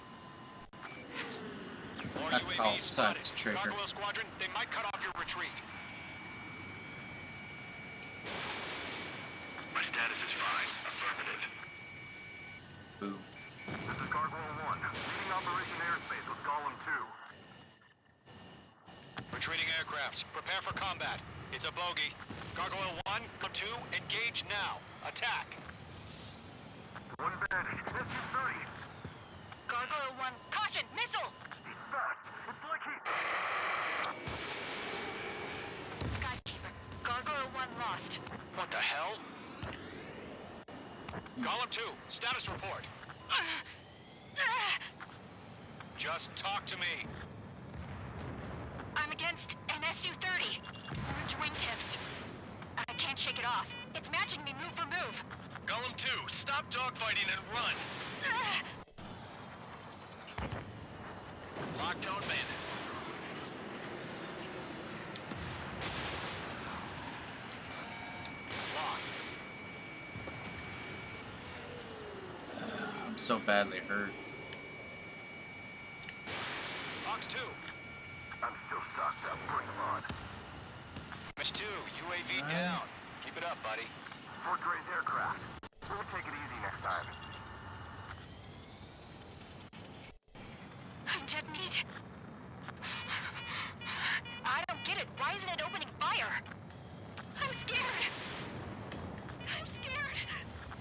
More That call UAVs spotted. sucks, Trigger. Gargoyle Squadron, they might cut off your retreat. My status is fine. Affirmative. Boom. This is Gargoyle 1. Leading Operation Airspace with Golem 2. Retreating aircrafts, prepare for combat. It's a bogey. Gargoyle 1, go 2, engage now. Attack. One bandit. SU-30. Gargoyle 1. Caution! Missile! He's fast. It's like he... Skykeeper. Gargoyle 1 lost. What the hell? Golem 2, status report. Just talk to me. I'm against an SU-30. Orange wingtips. I can't shake it off. It's matching me move for move. Golem 2, stop dogfighting and run. Lockdown bandit. Locked. I'm so badly hurt. Fox Fox 2. I'm still stocked up. Bring them on. Mitch 2, UAV down. Keep it up, buddy. Fort Gray's aircraft. We'll take it easy next time. I'm dead meat. I don't get it. Why isn't it opening fire? I'm scared. I'm scared.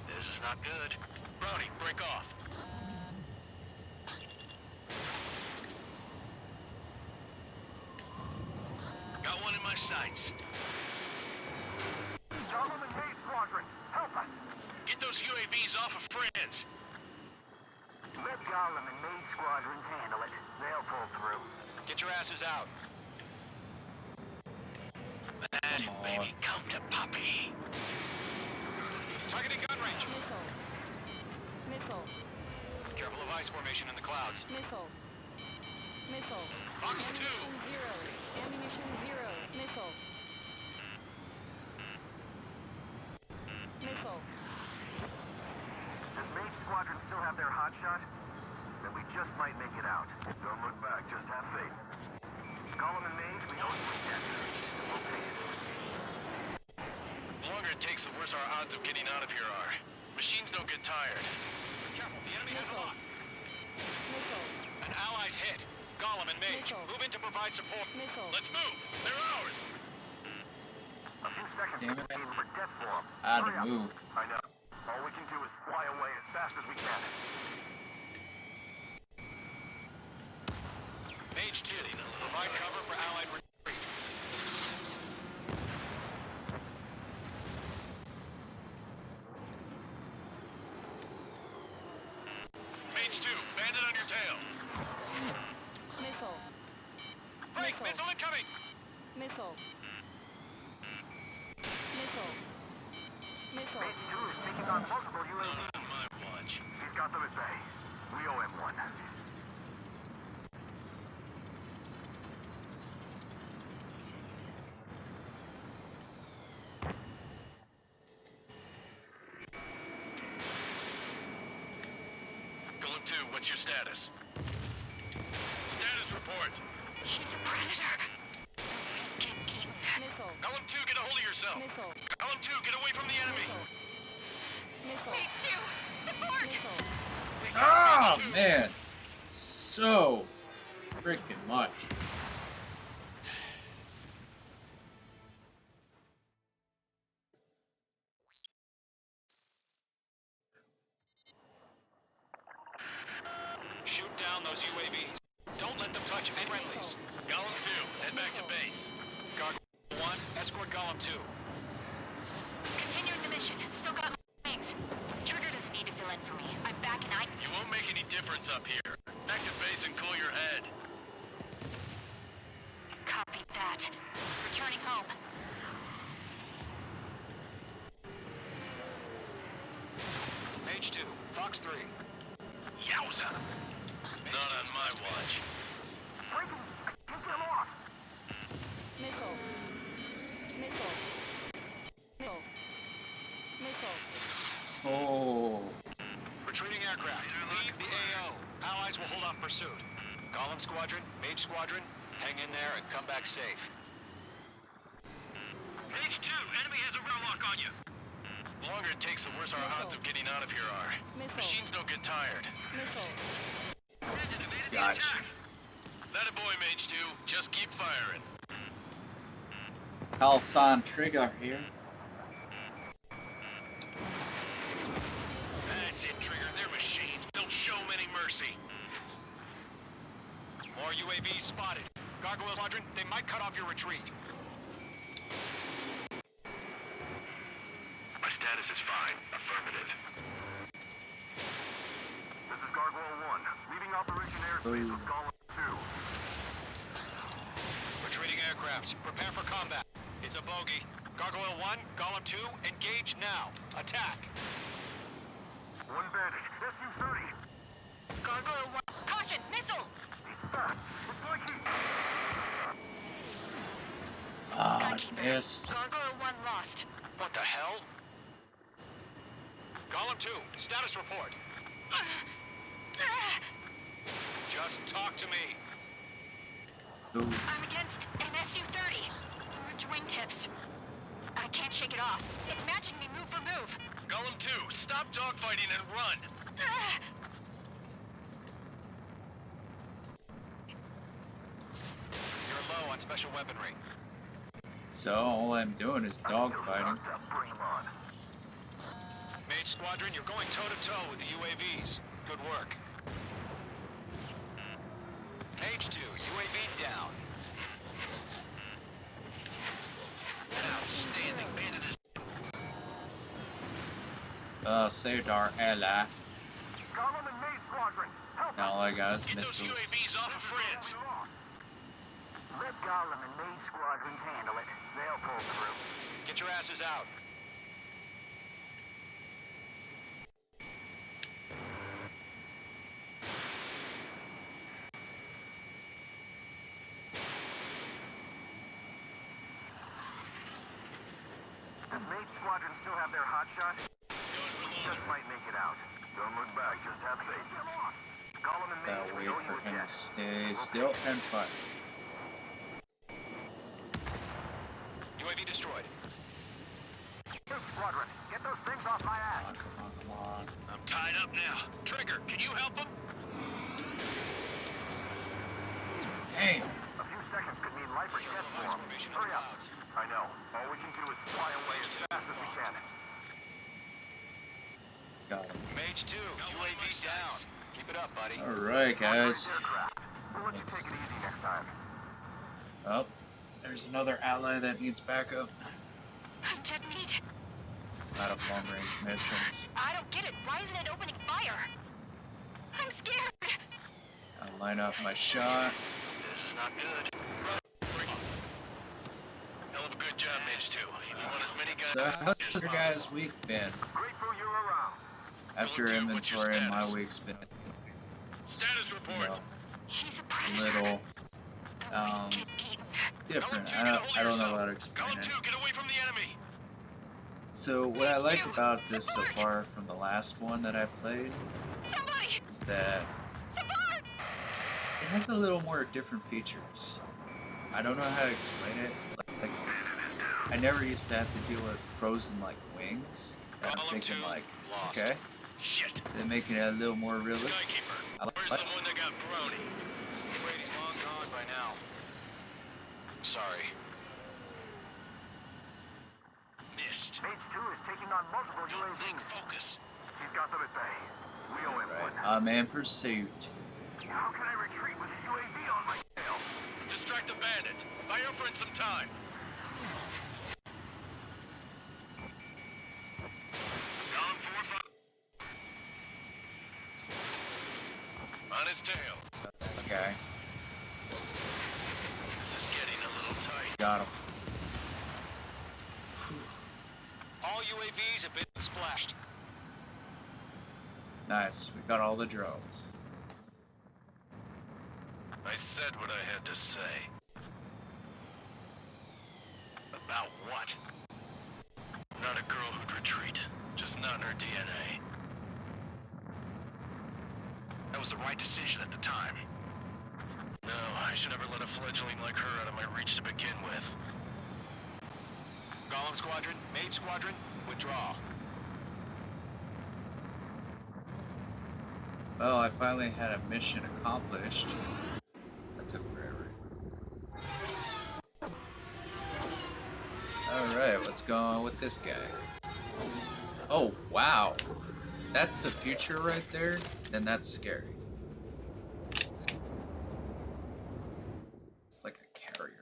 This is not good. Brownie, break off. Got one in my sights. Gollum and Hay Squadron, help us! Get those UAVs off of friends. Let Gollum and Maid Squadrons handle it. They'll pull through. Get your asses out. That baby come to Poppy. Targeting gun range. Missile. Missile. Careful of ice formation in the clouds. Missile. Missile. Fox 2. Ammunition 0. Ammunition 0. Missile. Missile. Does Maid Squadron still have their hot shot? Then we just might make it out. Don't look back, just have faith. Gollum and Maid, we know you yet. We'll take it. The longer it takes, the worse our odds of getting out of here are. Machines don't get tired. Careful, the enemy has a lock. Missile. An ally's hit. Gollum and Mage, Missile. move in to provide support. Missile. Let's move. They're ours. A few seconds Damn it. remaining for death form. I had Hurry to up. move. I know. All we can do is fly away as fast as we can. Mage 2, provide cover for allied retreat. Mage 2, bandit on your tail. Missile. Break, Missile. missile incoming! Missile. Missile. Missile. Maid 2 is taking on multiple UAVs. Not on my watch. He's got them at bay. We owe him one. Golem 2, what's your status? Status report. He's a predator. Get eaten. Missile. Golem 2, get a hold of yourself. Missile. Golem 2, get away from the enemy. Missile. Mage 2, support! Missile. We got Oh Mage 2. man, so freaking much. Shoot down those UAVs. Don't let them touch any friendlies. Golem 2, head back to base. Gargoyle 1, escort Gollum 2. Continuing the mission. Still got my wings. Trigger doesn't need to fill in for me. I'm back and You won't make any difference up here. Back to base and cool your head. Copy that. Returning home. Mage 2, Fox 3. Yowza! Mage Not 2 on is my close to watch. Break him! I can't get him off! Missile. Missile. Missile. Missile. Oh, Retreating aircraft. Leave the AO. Allies will hold off pursuit. Gollum Squadron, Mage Squadron, hang in there and come back safe. Mage 2, enemy has a rail lock on you. The longer it takes, the worse our odds of getting out of here are. Missile. Machines don't get tired. Missile. gotcha. That a boy, Mage 2. Just keep firing. Halsan Trigger here. That's it, Trigger. They're machines. Don't show them any mercy. More UAVs spotted. Gargoyle Squadron, they might cut off your retreat. My status is fine. Affirmative. This is Gargoyle 1, leaving Operation Airspace with Gollum 2. Retreating aircrafts, prepare for combat. It's a bogey. Gargoyle 1, Gollum 2, engage now. Attack. One bandit, SU-30. Gargoyle 1. Caution! Missile! He's fast. It's like he... Ah, Skykeeper. missed. Gargoyle 1 lost. What the hell? Gollum 2, status report. Just talk to me. Ooh. I'm against an SU-30. Orange wingtips. I can't shake it off. It's matching me move for move. Golem 2, stop dogfighting and run! Ah! You're low on special weaponry. So all I'm doing is dogfighting. Mage Squadron, you're going toe-to-toe with the UAVs. Good work. Mage 2, UAV down. Outstanding. Bandit is... Saved our ally. Gollum and Maze Squadron, help Now all I got is Get those missiles. UAVs off of friends! Let Gollum and Maze Squadrons handle it. They'll pull through. Get your asses out. Does Maze Squadron still have their hotshot? Just might make it out. Don't look back, just have faith. Gollum and That Maze, way we owe for you a him to jet. stay still and fire. UAV destroyed. Maze Squadron, get those things off my ass. Come on, come on. I'm tied up now. Trigger, can you help him? Dang! A few seconds could mean life or death for Device 'em. formation in the Hurry up. clouds. I know. All we can do is fly away as fast as we can. Got him. Mage 2, UAV down. Keep it up, buddy. Alright, guys. Aircraft. We'll let you Thanks. take it easy next time. Oh, there's another ally that needs backup. I'm dead meat. Out of long range missions. I don't get it. Why isn't it opening fire? I'm scared. I'll line up my shot. This is not good. Hell of a good job, Mage 2. You want as many guys So as how's possible. your guys' week been? Grateful you're around. After Well, dude, what's your inventory, my status? week's been, Status you report. know, He's a a predator. little The um, wicked eaten. different. Golem 2, I get a don't, hold I of don't know yourself. how to explain Golem it. 2, get away from the enemy. So what I like Two, about this so support! far from the last one that I played Somebody! is that Support! it has a little more different features. I don't know how to explain it. Like I never used to have to deal with frozen like wings. And I'm Golem thinking 2 like, lost. okay, Shit. they're making it a little more realistic. Skykeeper, I like where's it. the one that got brony? I'm afraid he's long gone by now. Sorry. Missed. Mage 2 is taking on multiple Don't think, UAVs. focus. He's got them at bay. We owe him Right. one. I'm in pursuit. How can I retreat with a UAV on my tail? Distract the bandit. Buy your friend some time. Golem 4-5. On his tail. Okay, This is getting a little tight. got him. All UAVs have been splashed. Nice. We got all the drones. I said what I had to say. About what? Not a girl who'd retreat. Just not in her DNA. That was the right decision at the time. No, I should never let a fledgling like her out of my reach to begin with. Golem Squadron, Mage Squadron, withdraw. Well, I finally had a mission accomplished. That took forever. Alright, what's going on with this guy? Oh, wow. That's the future right there? Then that's scary. It's like a carrier.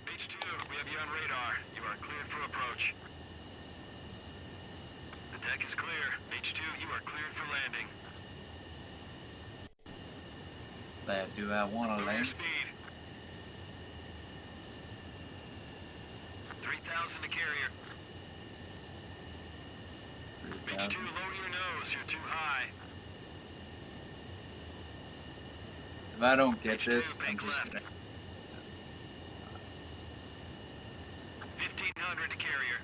Mage 2, we have you on radar. You are cleared for approach. The deck is clear. Mage 2, you are cleared for landing. But do I want to Lower land? speed. 3,000 to carrier. Mage 2, 3,000. lower your nose. You're too high. If I don't get this, I'm just gonna... 1,500 to carrier.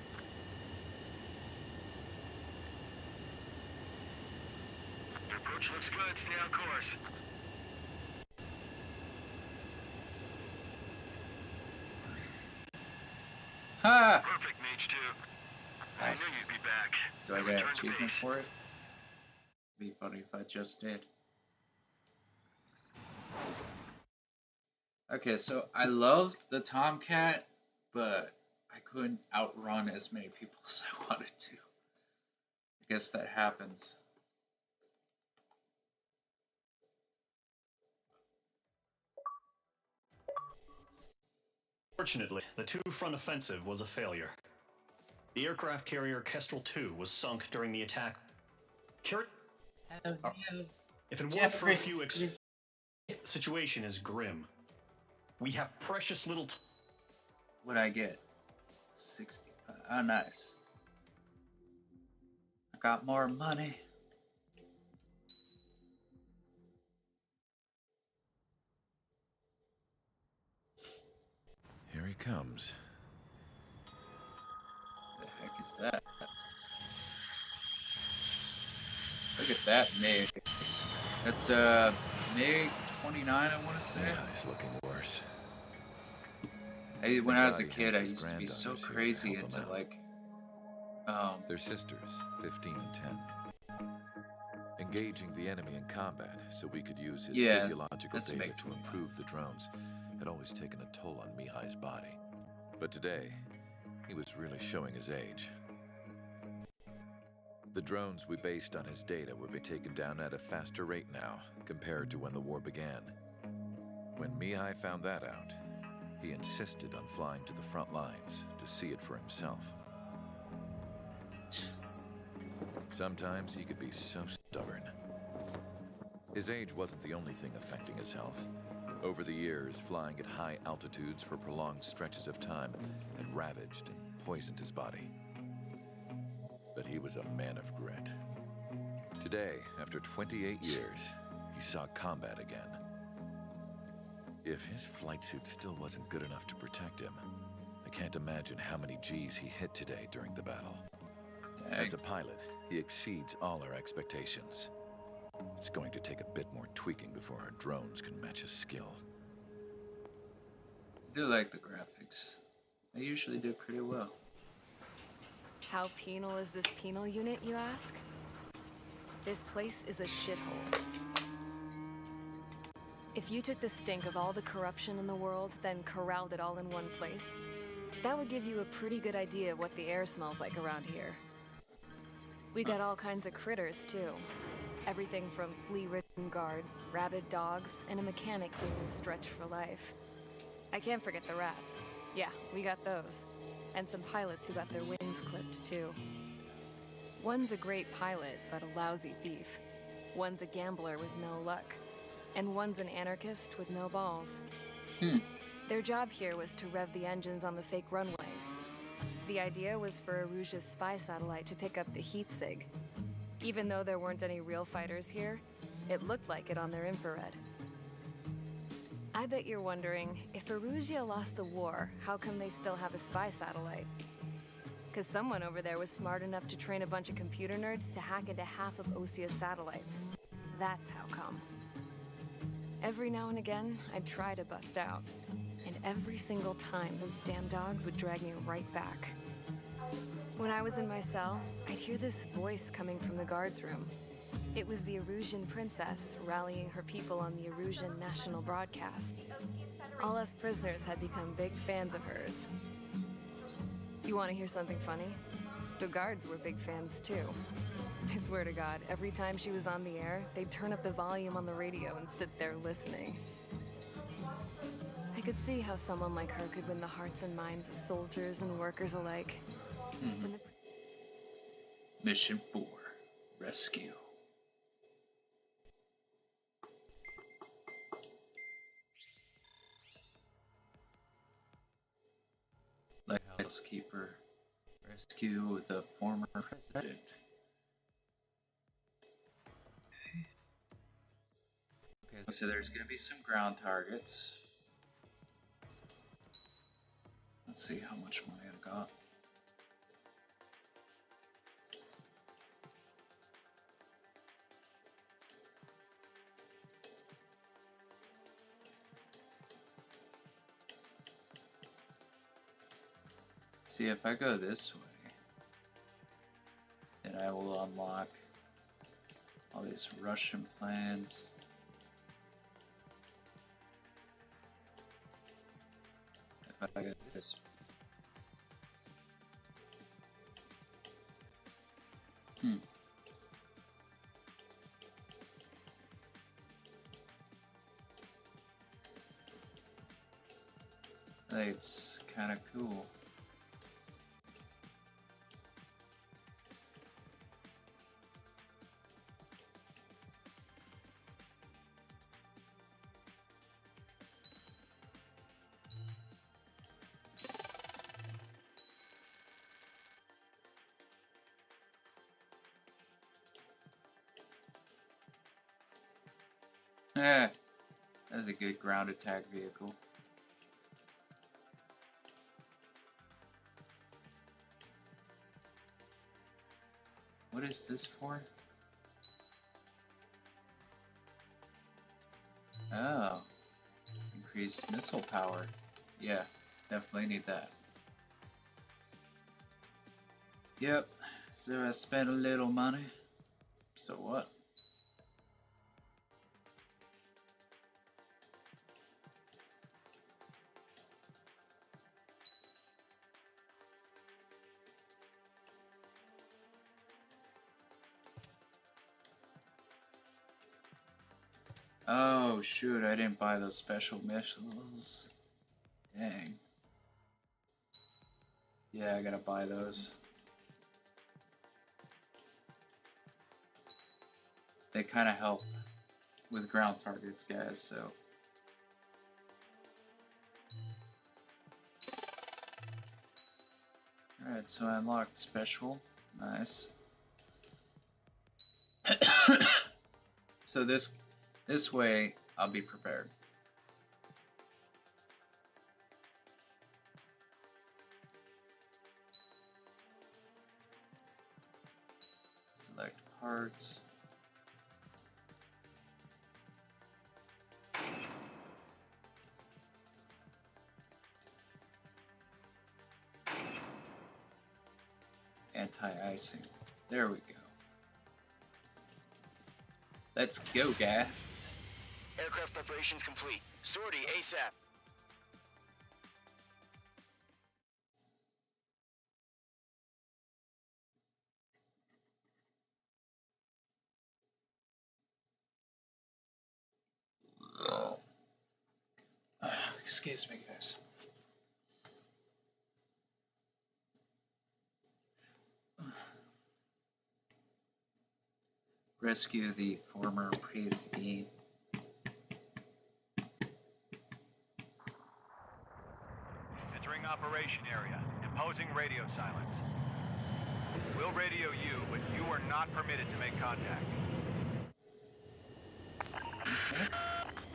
Your approach looks good. Stay on course. I knew Nice. you'd be back. Do I get an Return to achievement base. for it? It'd be funny if I just did. Okay, so I love the Tomcat, but I couldn't outrun as many people as I wanted to. I guess that happens. Fortunately, the two-front offensive was a failure. The aircraft carrier Kestrel II was sunk during the attack. If it weren't for a few situation is grim. We have precious little What'd I get? 65. Oh, nice. I got more money. Here he comes. The heck is that? Look at that MiG. That's MiG 29, I want to say. Yeah, he's looking worse. When I was a God he kid, has I his used to be so granddaughters here to crazy help him into out. like, They're sisters, 15 and 10. Engaging the enemy in combat so we could use his Yeah, physiological that's data MiG to 29. improve the drones had always taken a toll on Mihai's body. But today, he was really showing his age. The drones we based on his data were being taken down at a faster rate now compared to when the war began. When Mihai found that out, he insisted on flying to the front lines to see it for himself. Sometimes he could be so stubborn. His age wasn't the only thing affecting his health. Over the years, flying at high altitudes for prolonged stretches of time had ravaged and poisoned his body. But he was a man of grit. Today, after 28 years, he saw combat again. If his flight suit still wasn't good enough to protect him, I can't imagine how many G's he hit today during the battle. Dang. As a pilot, he exceeds all our expectations. It's going to take a bit more tweaking before our drones can match his skill. I do like the graphics. They usually do pretty well. How penal is this penal unit, you ask? This place is a shithole. If you took the stink of all the corruption in the world, then corralled it all in one place, that would give you a pretty good idea of what the air smells like around here. We got all kinds of critters, too. Everything from flea-ridden guard, rabid dogs, and a mechanic doing the stretch for life. I can't forget the rats. Yeah, we got those. And some pilots who got their wings clipped, too. One's a great pilot, but a lousy thief. One's a gambler with no luck. And one's an anarchist with no balls. Their job here was to rev the engines on the fake runways. The idea was for Aruja's spy satellite to pick up the heat sig. Even though there weren't any real fighters here, it looked like it on their infrared. I bet you're wondering, if Aruja lost the war, how come they still have a spy satellite? Because someone over there was smart enough to train a bunch of computer nerds to hack into half of Osia's satellites. That's how come. Every now and again, I'd try to bust out. And every single time, those damn dogs would drag me right back. When I was in my cell, I'd hear this voice coming from the guards room. It was the Erusian princess rallying her people on the Erusian national broadcast. All us prisoners had become big fans of hers. You want to hear something funny? The guards were big fans too. I swear to God, every time she was on the air, they'd turn up the volume on the radio and sit there listening. I could see how someone like her could win the hearts and minds of soldiers and workers alike. When the Mission 4. Rescue. Lighthouse Keeper. Rescue the former president. Okay, so there's going to be some ground targets. Let's see how much money I've got. See, if I go this way, then I will unlock all these Russian plans. If I go this way. It's kind of cool. That's a good ground attack vehicle. What is this for? Oh, increased missile power. Yeah, definitely need that. Yep, so I spent a little money. So what? Oh shoot, I didn't buy those special missiles. Dang. Yeah, I gotta buy those. They kind of help with ground targets, guys, so. Alright, so I unlocked special. Nice. So this way, I'll be prepared. Select parts. Anti-icing. There we go. Let's go, guys. Aircraft preparations complete. Sortie ASAP. Excuse me, guys. Rescue the former president. Entering operation area. Imposing radio silence. We'll radio you, but you are not permitted to make contact.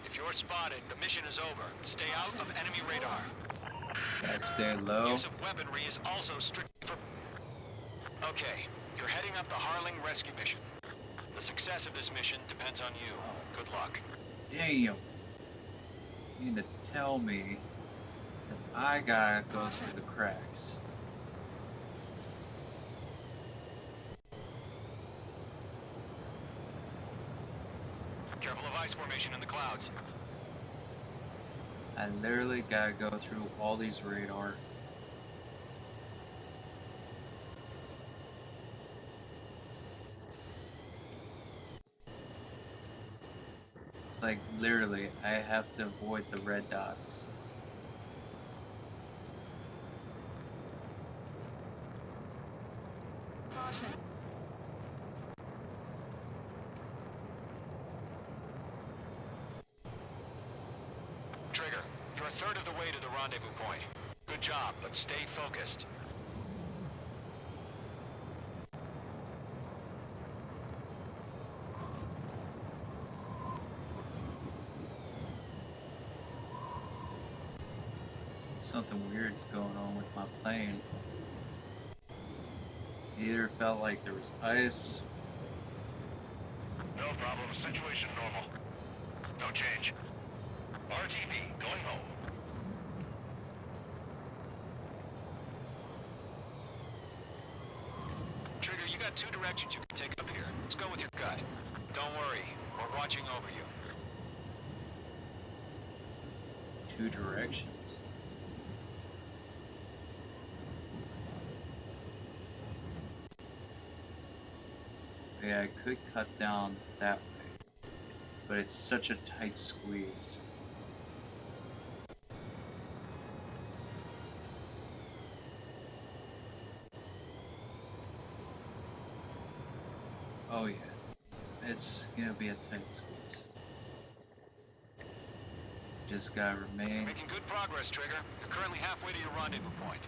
If you're spotted, the mission is over. Stay out of enemy radar. Gotta stay low. Use of weaponry is also strictly for... Okay, you're heading up the Harling rescue mission. The success of this mission depends on you. Good luck. Damn. You mean to tell me that I gotta go through the cracks? Careful of ice formation in the clouds. I literally gotta go through all these radar. It's like literally, I have to avoid the red dots. Trigger, you're a third of the way to the rendezvous point. Good job, but stay focused. Something weird's going on with my plane. Either felt like there was ice. No problem. Situation normal. No change. RTV, going home. Trigger, you got two directions you can take up here. Let's go with your gut. Don't worry, we're watching over you. Two directions. Yeah, I could cut down that way, but it's such a tight squeeze. Oh yeah, it's gonna be a tight squeeze. Just gotta remain. Making good progress, Trigger. You're currently halfway to your rendezvous point.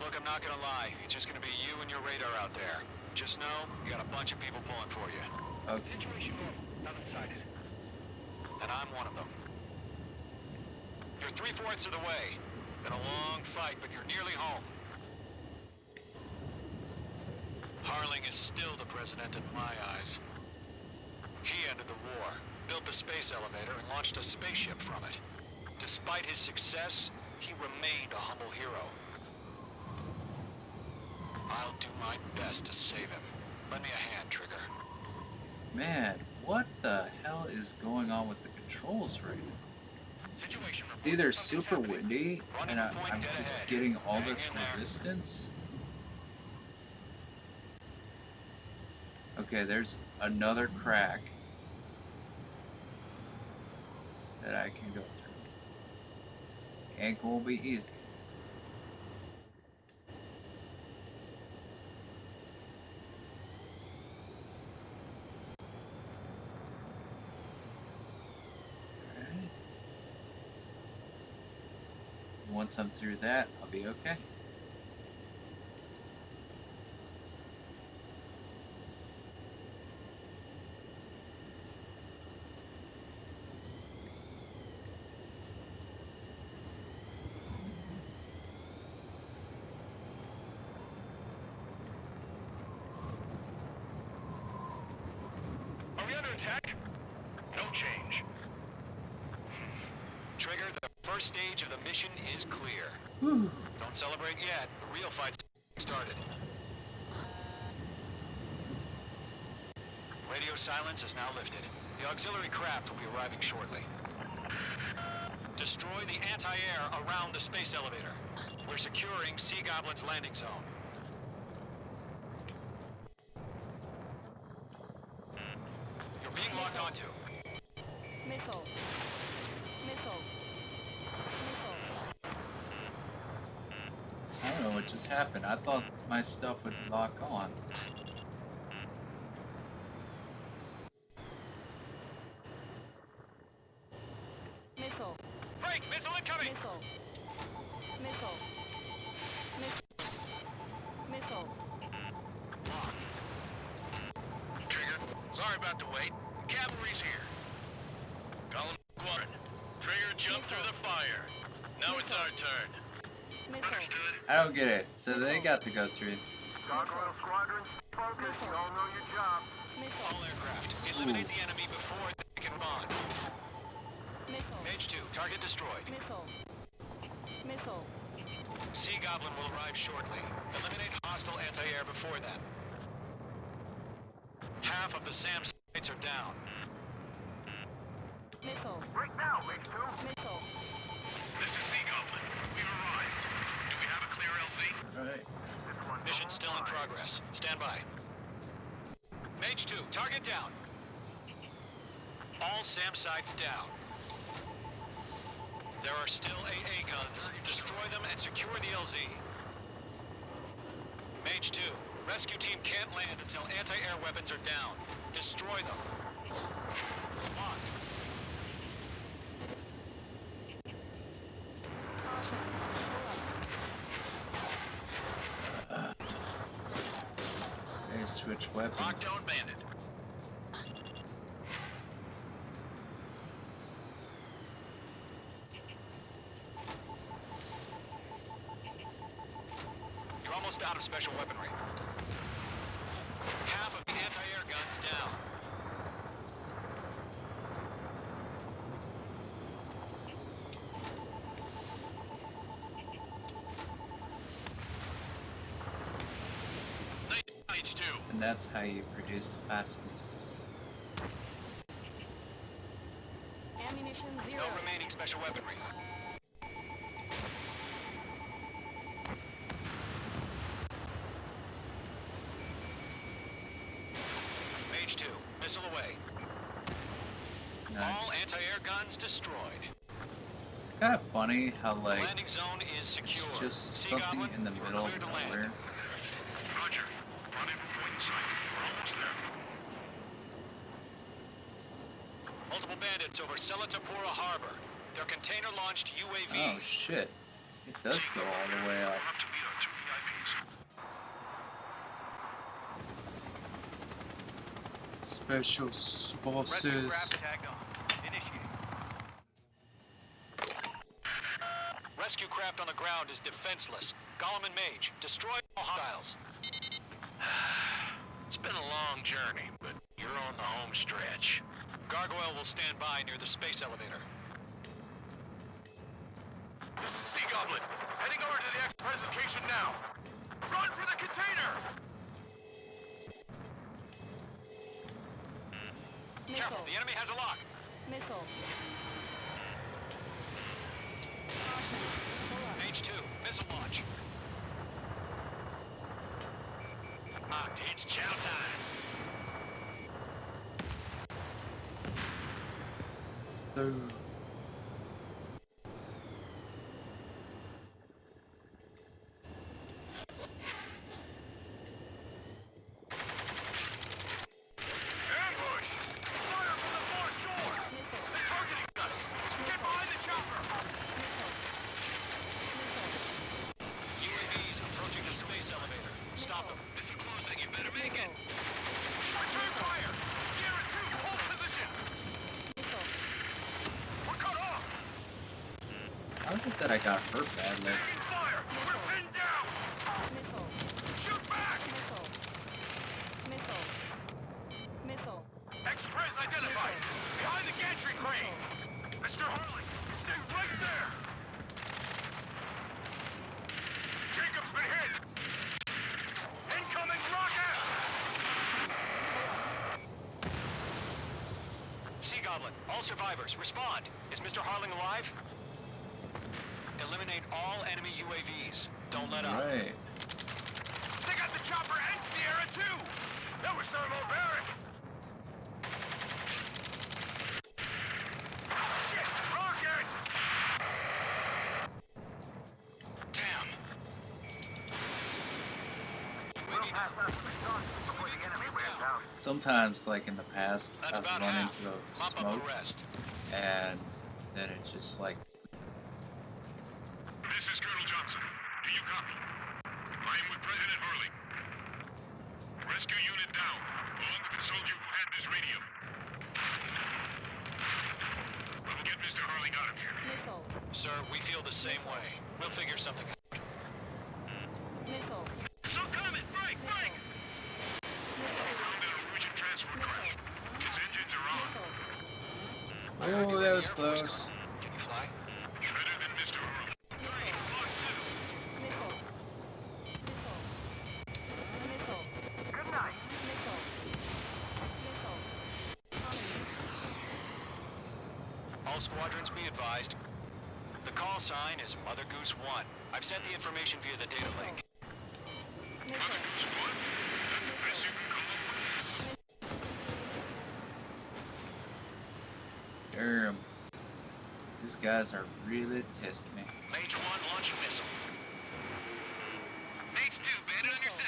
Look, I'm not gonna lie. It's just gonna be you and your radar out there. Just know, you got a bunch of people pulling for you. Okay. Situation normal. Nothing sighted. And I'm one of them. You're 3/4 of the way. Been a long fight, but you're nearly home. Harling is still the president in my eyes. He ended the war, built the space elevator, and launched a spaceship from it. Despite his success, he remained a humble hero. I'll do my best to save him. Lend me a hand, Trigger. Man, what the hell is going on with the controls right now? Situation report. It's either super windy and I'm dead just ahead. getting all Hang this in there. resistance. Okay, there's another crack that I can go through. Ain't gonna be easy. Alright. Once I'm through that, I'll be okay. Are we under attack? No change. Trigger, the first stage of the mission is clear. Whew. Don't celebrate yet. The real fight's started. Radio silence is now lifted. The auxiliary craft will be arriving shortly. Destroy the anti-air around the space elevator. We're securing Sea Goblin's landing zone. You're being locked onto. Missile. Missile. Missile. I don't know what just happened. I thought my stuff would lock on. Missile. Break! Missile incoming! Missile. Missile. Missile. Locked. Trigger, sorry about the wait. Cavalry's here. Column squadron. Trigger jumped through the fire. Now it's our turn. Missile. Understood? I don't get it. So they got to go through. Gargoyle Squadron, focus. You all know your job. Missile. All aircraft. Eliminate the enemy before they can bond. Missile. Mage 2, target destroyed. Missile. Missile. Sea Goblin will arrive shortly. Eliminate hostile anti-air before then. Half of the SAM sites are down. Missile. Break now, Mage 2. Missile. This is Sea Goblin. We've arrived. Do we have a clear LZ? Alright. Mission still in progress. Stand by. Mage 2, target down. All SAM sites down. There are still AA guns. Destroy them and secure the LZ. Mage 2, rescue team can't land until anti-air weapons are down. Destroy them. Locked. They switch weapons. Lockdown bandit. You're almost out of special weaponry. Half of the anti-air guns down. Mage 2. And that's how you produce fastness. Ammunition 0. No remaining special weaponry. Mage 2, missile away. Nice. All anti-air guns destroyed. It's kind of funny how The like landing zone is secure. it's just Sea something Goblin, in the you are middle of cleared to land. nowhere. Roger. Rendezvous point in sight. We're almost there. Multiple bandits over Selatapura Harbor. They're container-launched UAVs. Oh shit! It does go all the way up. We'll have to meet our 2 VIPs. Special Rescue forces. craft tagged on. Initiate. Rescue craft on the ground is defenseless. Gollum and Mage, destroy all hostiles. It's been a long journey, but you're on the home stretch. Gargoyle will stand by near the space elevator. This is Sea Goblin. Heading over to the Express location now. Run for the container! Careful, Missile. the enemy has a lock. Missile. Mage 2, missile launch. Locked. It's chow time. Boom. Ambush! Fire from the far shore! They're targeting us! Get behind the chopper! UAVs approaching the space elevator. Stop them. This is closing. You better make it. Return fire! Sierra 2, hold position! We're cut off! How is it that I got hurt badly? Taking fire! We're pinned down! Missile. Shoot back! Missile. Missile. Missile. Express identified! Behind the gantry crane! Mr. Harley, stay right there! Jacob's been hit! Incoming rocket! Sea Goblin, all survivors, respond. Is Mr. Harling alive? Eliminate all enemy UAVs. Don't let up. Right. They got the chopper and Sierra too! That was thermobaric! Shit! Rocket! Damn. We'll pass that with the gun before the enemy wears out. Sometimes, like in the past, That's I've about run half. into a Mop up smoke, the rest. and then it just like This is Colonel Johnson. Do you copy? I am with President Hurley. Rescue unit down, along with the soldier who had this radio. We'll get Mr. Hurley out of here. Missile. Sir, we feel the same way. We'll figure something out. Missile. So coming! Break! Break! Found an Norwegian transport craft. Its engines are on. oh, that was close. Can you fly? Better than Mr. Hurley. Missile. Missile. Missile. Good night. Missile. Missile. All squadrons be advised. The call sign is Mother Goose 1. I've sent the information via the data link. Missile. Mother Goose 1? That's the best you can call it. Damn. These guys are really testing me. Mage 1 launching missile. Mage 2, bandit on your 6.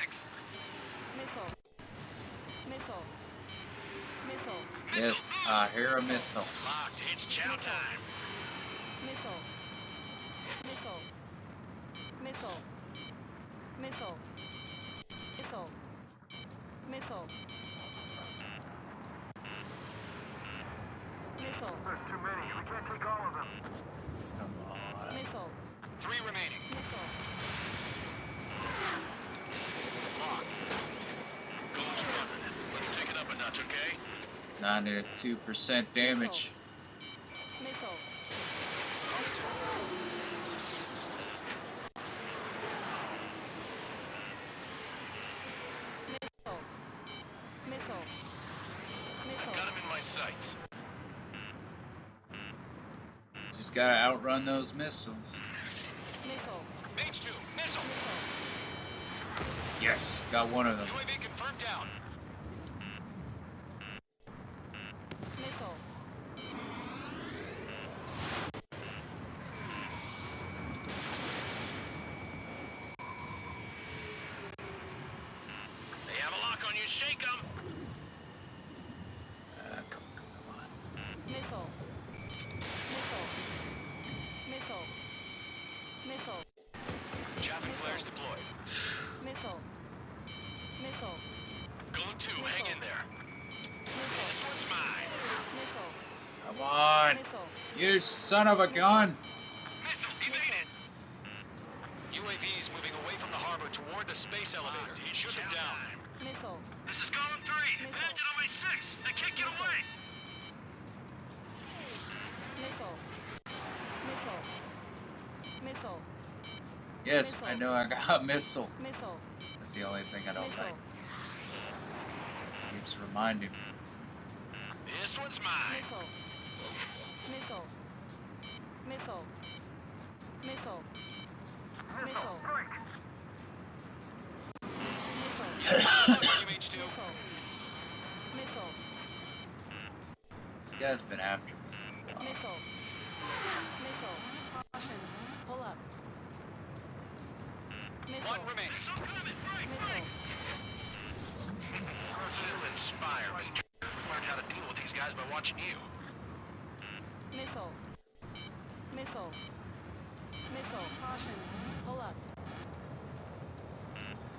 Missile. Missile. Missile. Yes, I hear a missile. Locked. It's chow time. Missile. Missile. Missile. Missile. Missile. Missile. Missile. There's too many. We can't take all of them. Come on. Missile. 3 remaining. Missile. Locked. Goes running. Let's take it up a notch, okay? 92% damage. Missile. Just gotta outrun those missiles. Missile. Mage 2, missile. Yes, got one of them. UAV confirmed down. Missile. They have a lock on you. Shake them. Come on. Missile. Missile. Missile. Missile. Chaffing flares deployed. Missile. Missile. Golem 2, hang in there. This one's mine. Missile. Come on. Missile. You son of a gun. Missile evaded. UAVs moving away from the harbor toward the space elevator. Shoot them down. Missile. This is Golem 3. Landed on my 6. I can't get away. Missile. Missile. Missile. Yes, I know I got a missile. Missile. That's the only thing I don't Missile. like. Keeps reminding me. This one's mine. Missile. Missile. Missile. Missile. Missile. Mage 2. Missile. Missile. This guy's been after me. Wow. Missile. Missile. Caution. Pull up. Missile. One remaining. Missile. You'll inspire me. Learn how to deal with these guys by watching you. Missile. Missile. Missile. Caution. Pull up.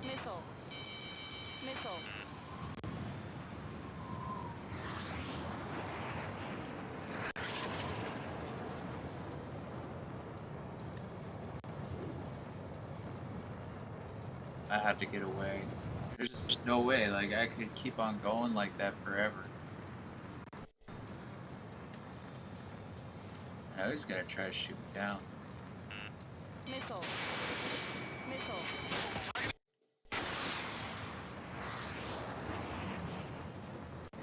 Missile. Missile. I had to get away. There's just no way, like, I could keep on going like that forever. Now he's gonna try to shoot me down. Missile. Missile.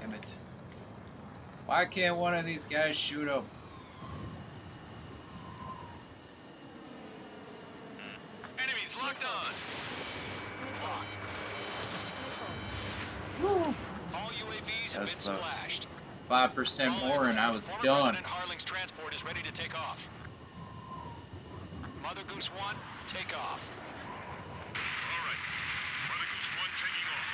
Damn it. Why can't one of these guys shoot him? Enemies locked on. Locked. All UAVs have been That was close. splashed. 5% more and I was Former done. President Harling's transport is ready to take off. Mother Goose 1, take off. All right. Mother Goose 1 taking off.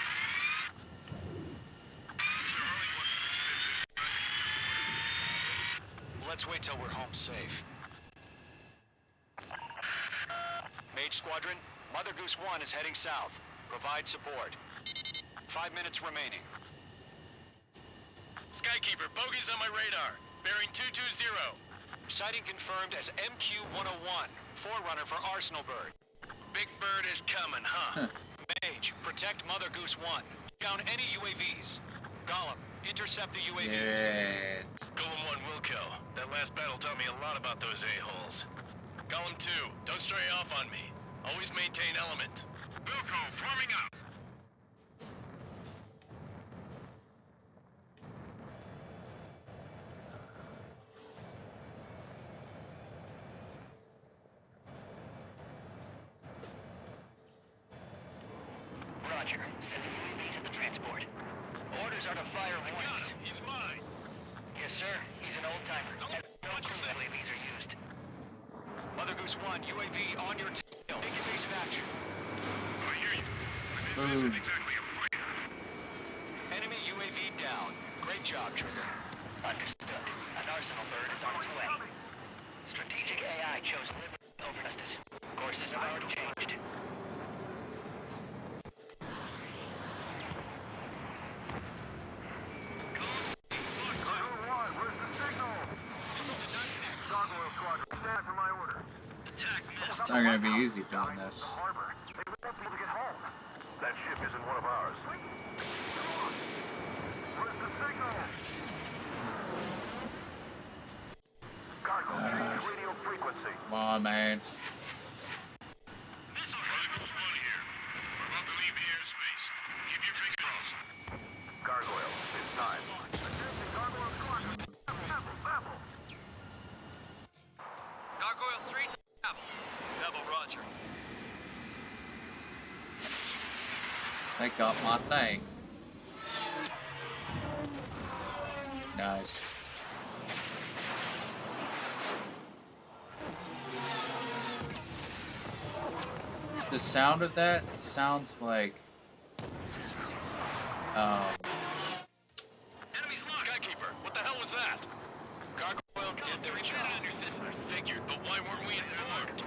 Mr. Harling wants to extend this. Let's wait till we're home safe. Mage Squadron, Mother Goose 1 is heading south. Provide support. 5 minutes remaining. Skykeeper, bogeys on my radar. Bearing 220. Sighting confirmed as MQ-101, forerunner for Arsenal Bird. Big Bird is coming, huh? Mage, protect Mother Goose 1. Down any UAVs. Gollum, intercept the UAVs. Yeah. Golem 1 will kill. That last battle taught me a lot about those a-holes. Golem 2, don't stray off on me. Always maintain element. Wilco, forming up. Roger. Sending UAVs at the transport. Orders are to fire once. Got him. He's mine. Yes, sir. He's an old-timer. No clue that UAVs are used. Mother Goose 1, UAV on your tail. Take evasive action. I hear you. But this Boom. isn't exactly a fighter. Enemy UAV down. Great job, Trigger. Understood. An Arsenal Bird is on its way. Strategic AI chose liberty over justice. Courses have already changed. It's not gonna be easy doing this. That ship isn't one of ours. Where's the signal? Cargo, change radio frequency. Come on, man. Missile Mother Goose 1 here. We're about to leave the airspace. Keep your fingers crossed. Gargoyle, it's time. Attention, Gargoyle Squadron. Apple. Double Roger. They got my thing. Nice. The sound of that sounds like Skykeeper, what the hell was that? Gargoyle did their job. I figured, but why weren't we informed?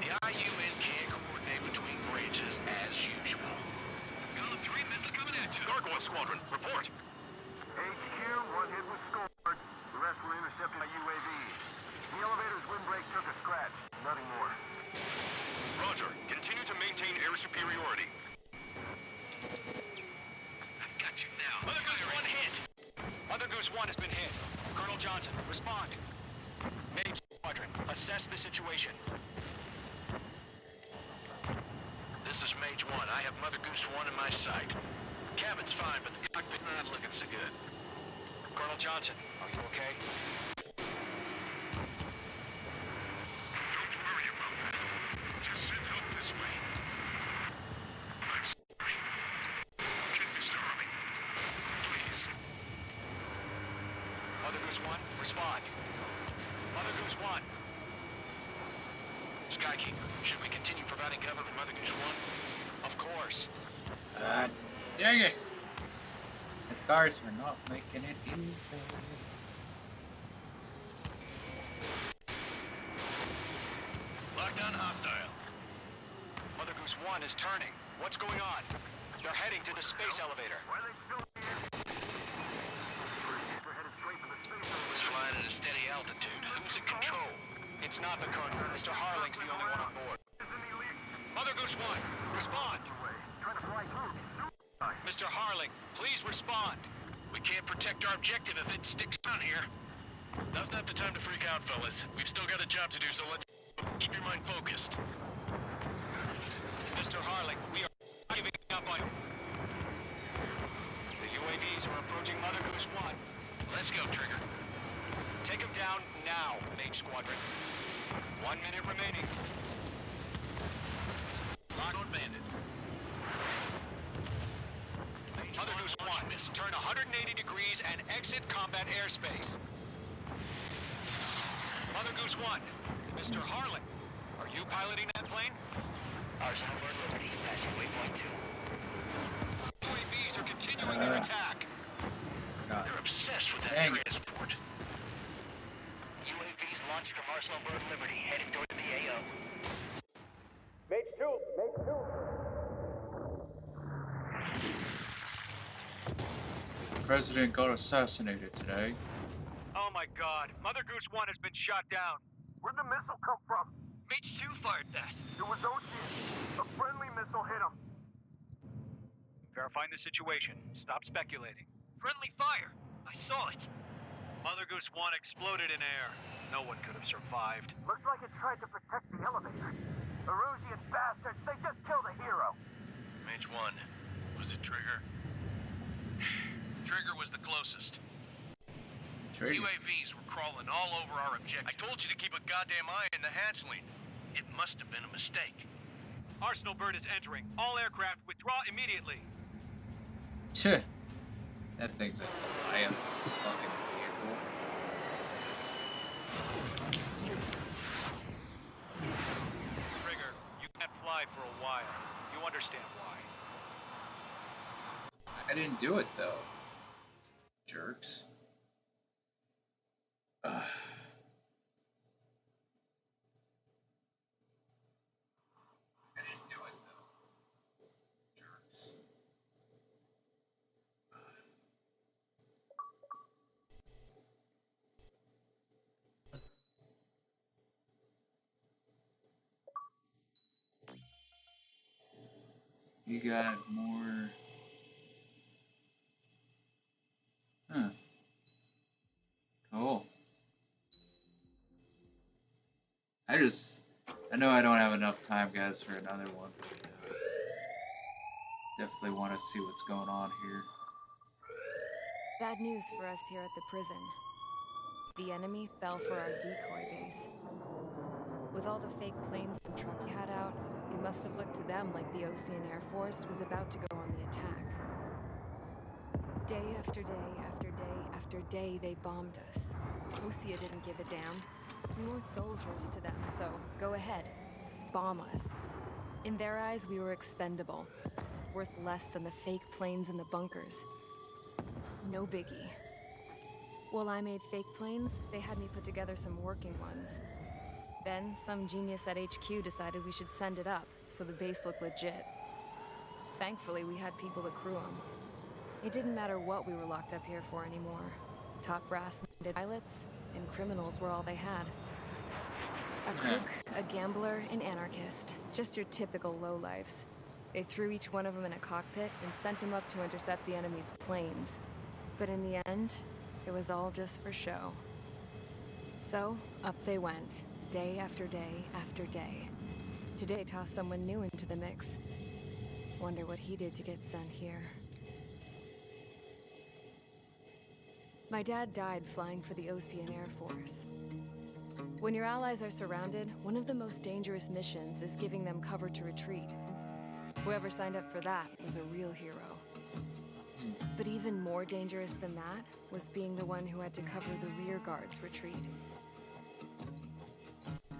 The IUN can't coordinate between branches as usual. Got 3 missiles coming at you. Gargoyle Squadron, report. HQ, 1 hit was scored. The rest were intercepted by UAVs. The elevator's windbreak took a scratch. Nothing more. Roger. Continue to maintain air superiority. I've got you now. Mother Goose 1 hit. Mother Goose 1 has been hit. Colonel Johnson, respond. Mage Squadron, assess the situation. This is Mage 1. I have Mother Goose 1 in my sight. Cabin's fine, but the cockpit not looking so good. Colonel Johnson, are you okay? Don't worry about that. Just send help this way. I'm sorry. Get Mr. Army. Please. Mother Goose 1, respond. Mother Goose 1. Skykeeper, should we continue providing cover for Mother Goose 1? Of course. Dang it! The scars are not making it easy. Lockdown hostile. Mother Goose 1 is turning. What's going on? They're heading to the space elevator. Why are they still here? They're headed straight for the space elevator. It's flying at a steady altitude. Who's in control? It's not the Colonel. Mr. Harling's the only one on board. Mother Goose 1, respond. Trying to fly through. Mr. Harling, please respond. We can't protect our objective if it sticks down here. Now's not the time to freak out, fellas. We've still got a job to do, so let's keep your mind focused. Mr. Harling, we are giving up on you. The UAVs are approaching Mother Goose 1. Let's go, Trigger. Take him down now, Mage Squadron. 1 minute remaining. Lock on Bandit. Mother Goose 1, turn 180 degrees and exit combat airspace. Mother Goose 1, Mr. Harling, are you piloting that plane? Arsenal Bird Liberty, passing waypoint 2. UAVs are continuing their attack. God. They're obsessed with that Dang it. transport. UAVs launched from Arsenal Bird Liberty, headed toward the AO. The president got assassinated today. Oh my god, Mother Goose 1 has been shot down. Where'd the missile come from? Mage 2 fired that. It was OG. A friendly missile hit him. Verifying the situation. Stop speculating. Friendly fire. I saw it. Mother Goose 1 exploded in air. No one could have survived. Looks like it tried to protect the elevator. Erusian bastards, they just killed a hero. Mage 1. Was it Trigger? Trigger was the closest. Trigger. UAVs were crawling all over our objective. I told you to keep a goddamn eye on the hatchling. It must have been a mistake. Arsenal Bird is entering. All aircraft withdraw immediately. Tch. That thing's a giant fucking vehicle. Trigger, you can't fly for a while. You understand why. I didn't do it though. Jerks. Ugh. I didn't do it though. Jerks. You got more. Huh. Cool. I know I don't have enough time, guys, for another one. But, definitely want to see what's going on here. Bad news for us here at the prison. The enemy fell for our decoy base. With all the fake planes and trucks had out, it must have looked to them like the Ocean Air Force was about to go on the attack. Day after day after day after day, they bombed us. Osea didn't give a damn. We weren't soldiers to them, so go ahead. Bomb us. In their eyes, we were expendable. Worth less than the fake planes in the bunkers. No biggie. While I made fake planes, they had me put together some working ones. Then, some genius at HQ decided we should send it up, so the base looked legit. Thankfully, we had people to crew them. It didn't matter what we were locked up here for anymore. Top brass needed pilots, and criminals were all they had. A crook, a gambler, an anarchist. Just your typical lowlifes. They threw each one of them in a cockpit and sent them up to intercept the enemy's planes. But in the end, it was all just for show. So, up they went, day after day after day. Today they tossed someone new into the mix. Wonder what he did to get sent here. My dad died flying for the Ocean Air Force. When your allies are surrounded, one of the most dangerous missions is giving them cover to retreat. Whoever signed up for that was a real hero. But even more dangerous than that was being the one who had to cover the rear guard's retreat.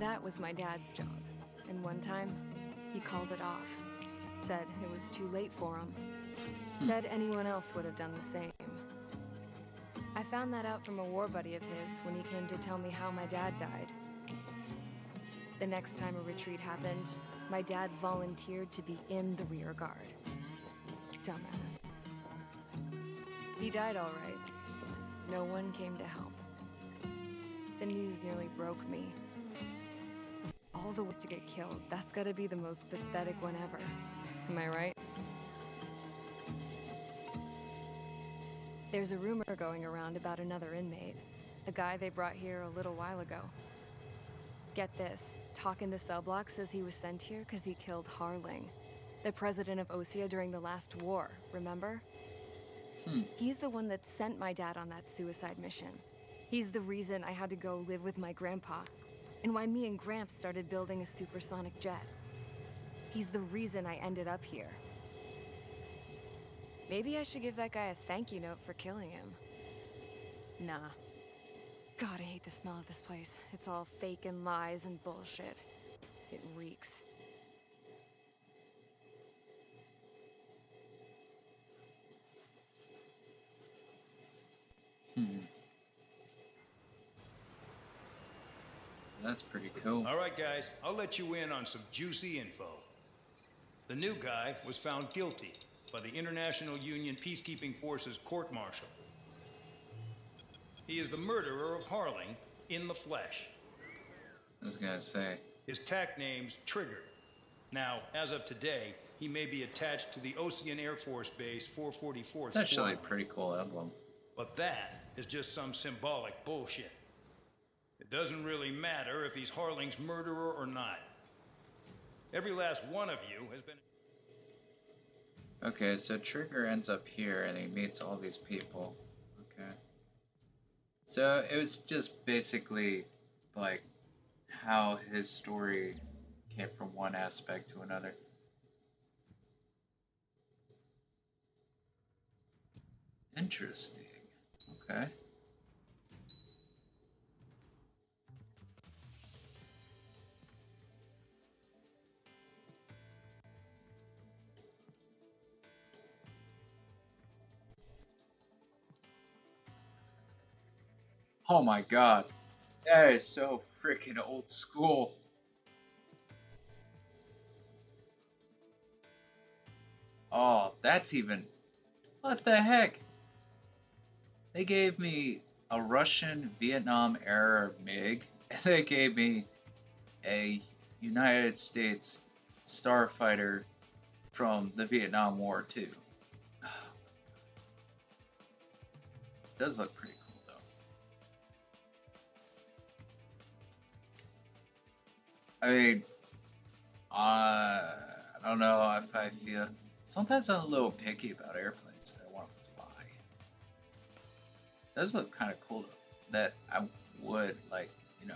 That was my dad's job, and one time, he called it off. Said it was too late for him. Said anyone else would have done the same. I found that out from a war buddy of his when he came to tell me how my dad died. The next time a retreat happened, my dad volunteered to be in the rear guard. Dumbass. He died all right. No one came to help. The news nearly broke me. Of all the ways to get killed, that's gotta be the most pathetic one ever. Am I right? There's a rumor going around about another inmate. A guy they brought here a little while ago. Get this, talk in the cell block says he was sent here because he killed Harling, the president of Osea during the last war, remember? He's the one that sent my dad on that suicide mission. He's the reason I had to go live with my grandpa, and why me and Gramps started building a supersonic jet. He's the reason I ended up here. Maybe I should give that guy a thank you note for killing him. Nah. God, I hate the smell of this place. It's all fake and lies and bullshit. It reeks. That's pretty cool. All right, guys, I'll let you in on some juicy info. The new guy was found guilty by the International Union Peacekeeping Forces court-martial. He is the murderer of Harling in the flesh. I was gonna say. His TAC name's Trigger. Now, as of today, he may be attached to the Ocean Air Force Base 444th It's actually a Squadron. pretty cool emblem. But that is just some symbolic bullshit. It doesn't really matter if he's Harling's murderer or not. Every last one of you has been... Okay, so Trigger ends up here and he meets all these people. Okay. So it was just basically like how his story came from one aspect to another. Interesting. Okay. Oh my god. That is so freaking old school. Oh, that's even... What the heck? They gave me a Russian Vietnam era MiG, and they gave me a United States starfighter from the Vietnam War too. Does look pretty cool though. I mean, I don't know if I feel... Sometimes I'm a little picky about airplanes that I want to fly. Does look kind of cool though. That I would, like, you know,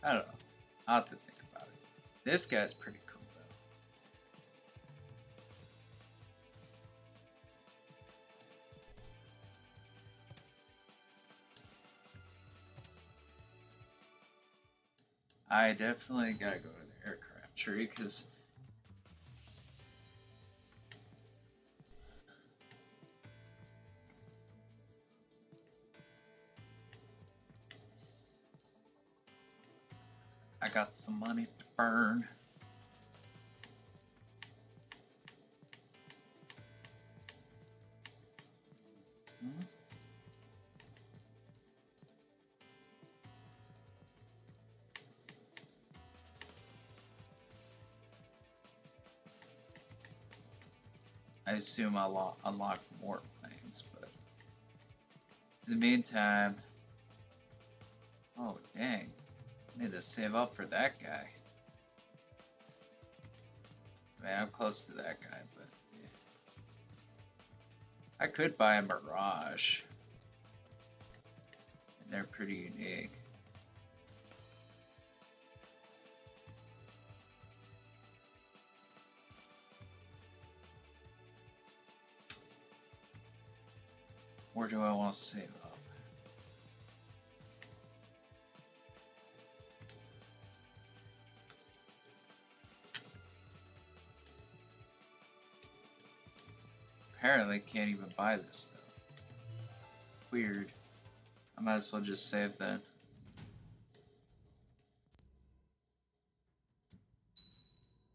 I don't know. I'll have to think about it. This guy's pretty cool, though. I definitely gotta go to the aircraft tree, because I got some money to burn. Hmm? I assume I'll unlock more planes, but in the meantime, oh dang, I need to save up for that guy. Man, I'm close to that guy, but yeah. I could buy a Mirage, and they're pretty unique. Or do I want to save up? Apparently can't even buy this though. Weird. I might as well just save then.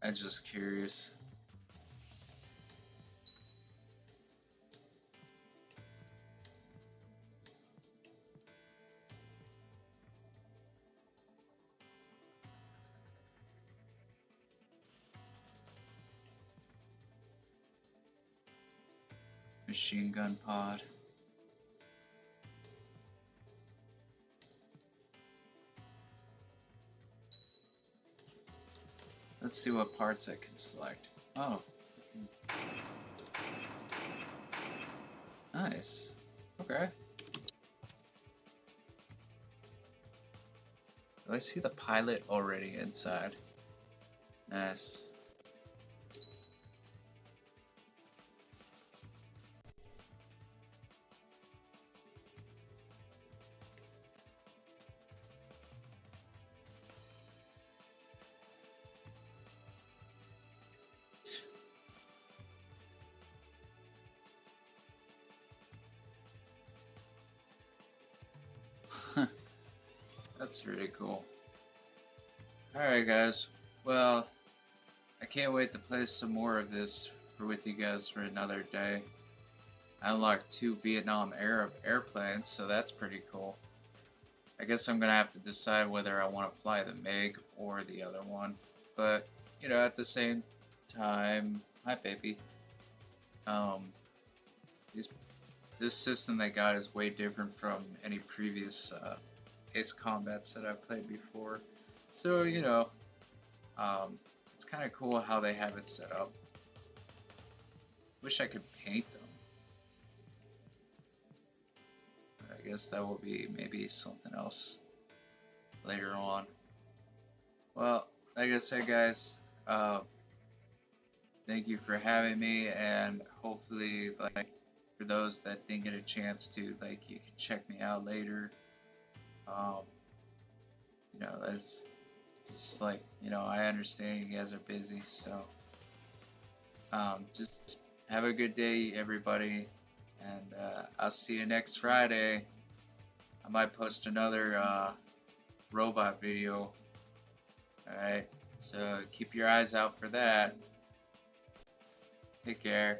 I'm just curious. Machine gun pod. Let's see what parts I can select. Oh. Nice. Okay. Do I see the pilot already inside? Nice. That's really cool. Alright guys, well, I can't wait to play some more of this with you guys for another day. I unlocked 2 Vietnam era airplanes, so that's pretty cool. I guess I'm gonna have to decide whether I want to fly the MiG or the other one. But, you know, at the same time, hi baby. This system they got is way different from any previous Ace Combats that I've played before. So, you know, it's kind of cool how they have it set up. Wish I could paint them. But I guess that will be maybe something else later on. Well, like I said, guys, thank you for having me, and hopefully, like, for those that didn't get a chance to, like, you can check me out later. You know, that's just like, you know, I understand you guys are busy, so just have a good day, everybody, and I'll see you next Friday. I might post another robot video. Alright, so keep your eyes out for that. Take care.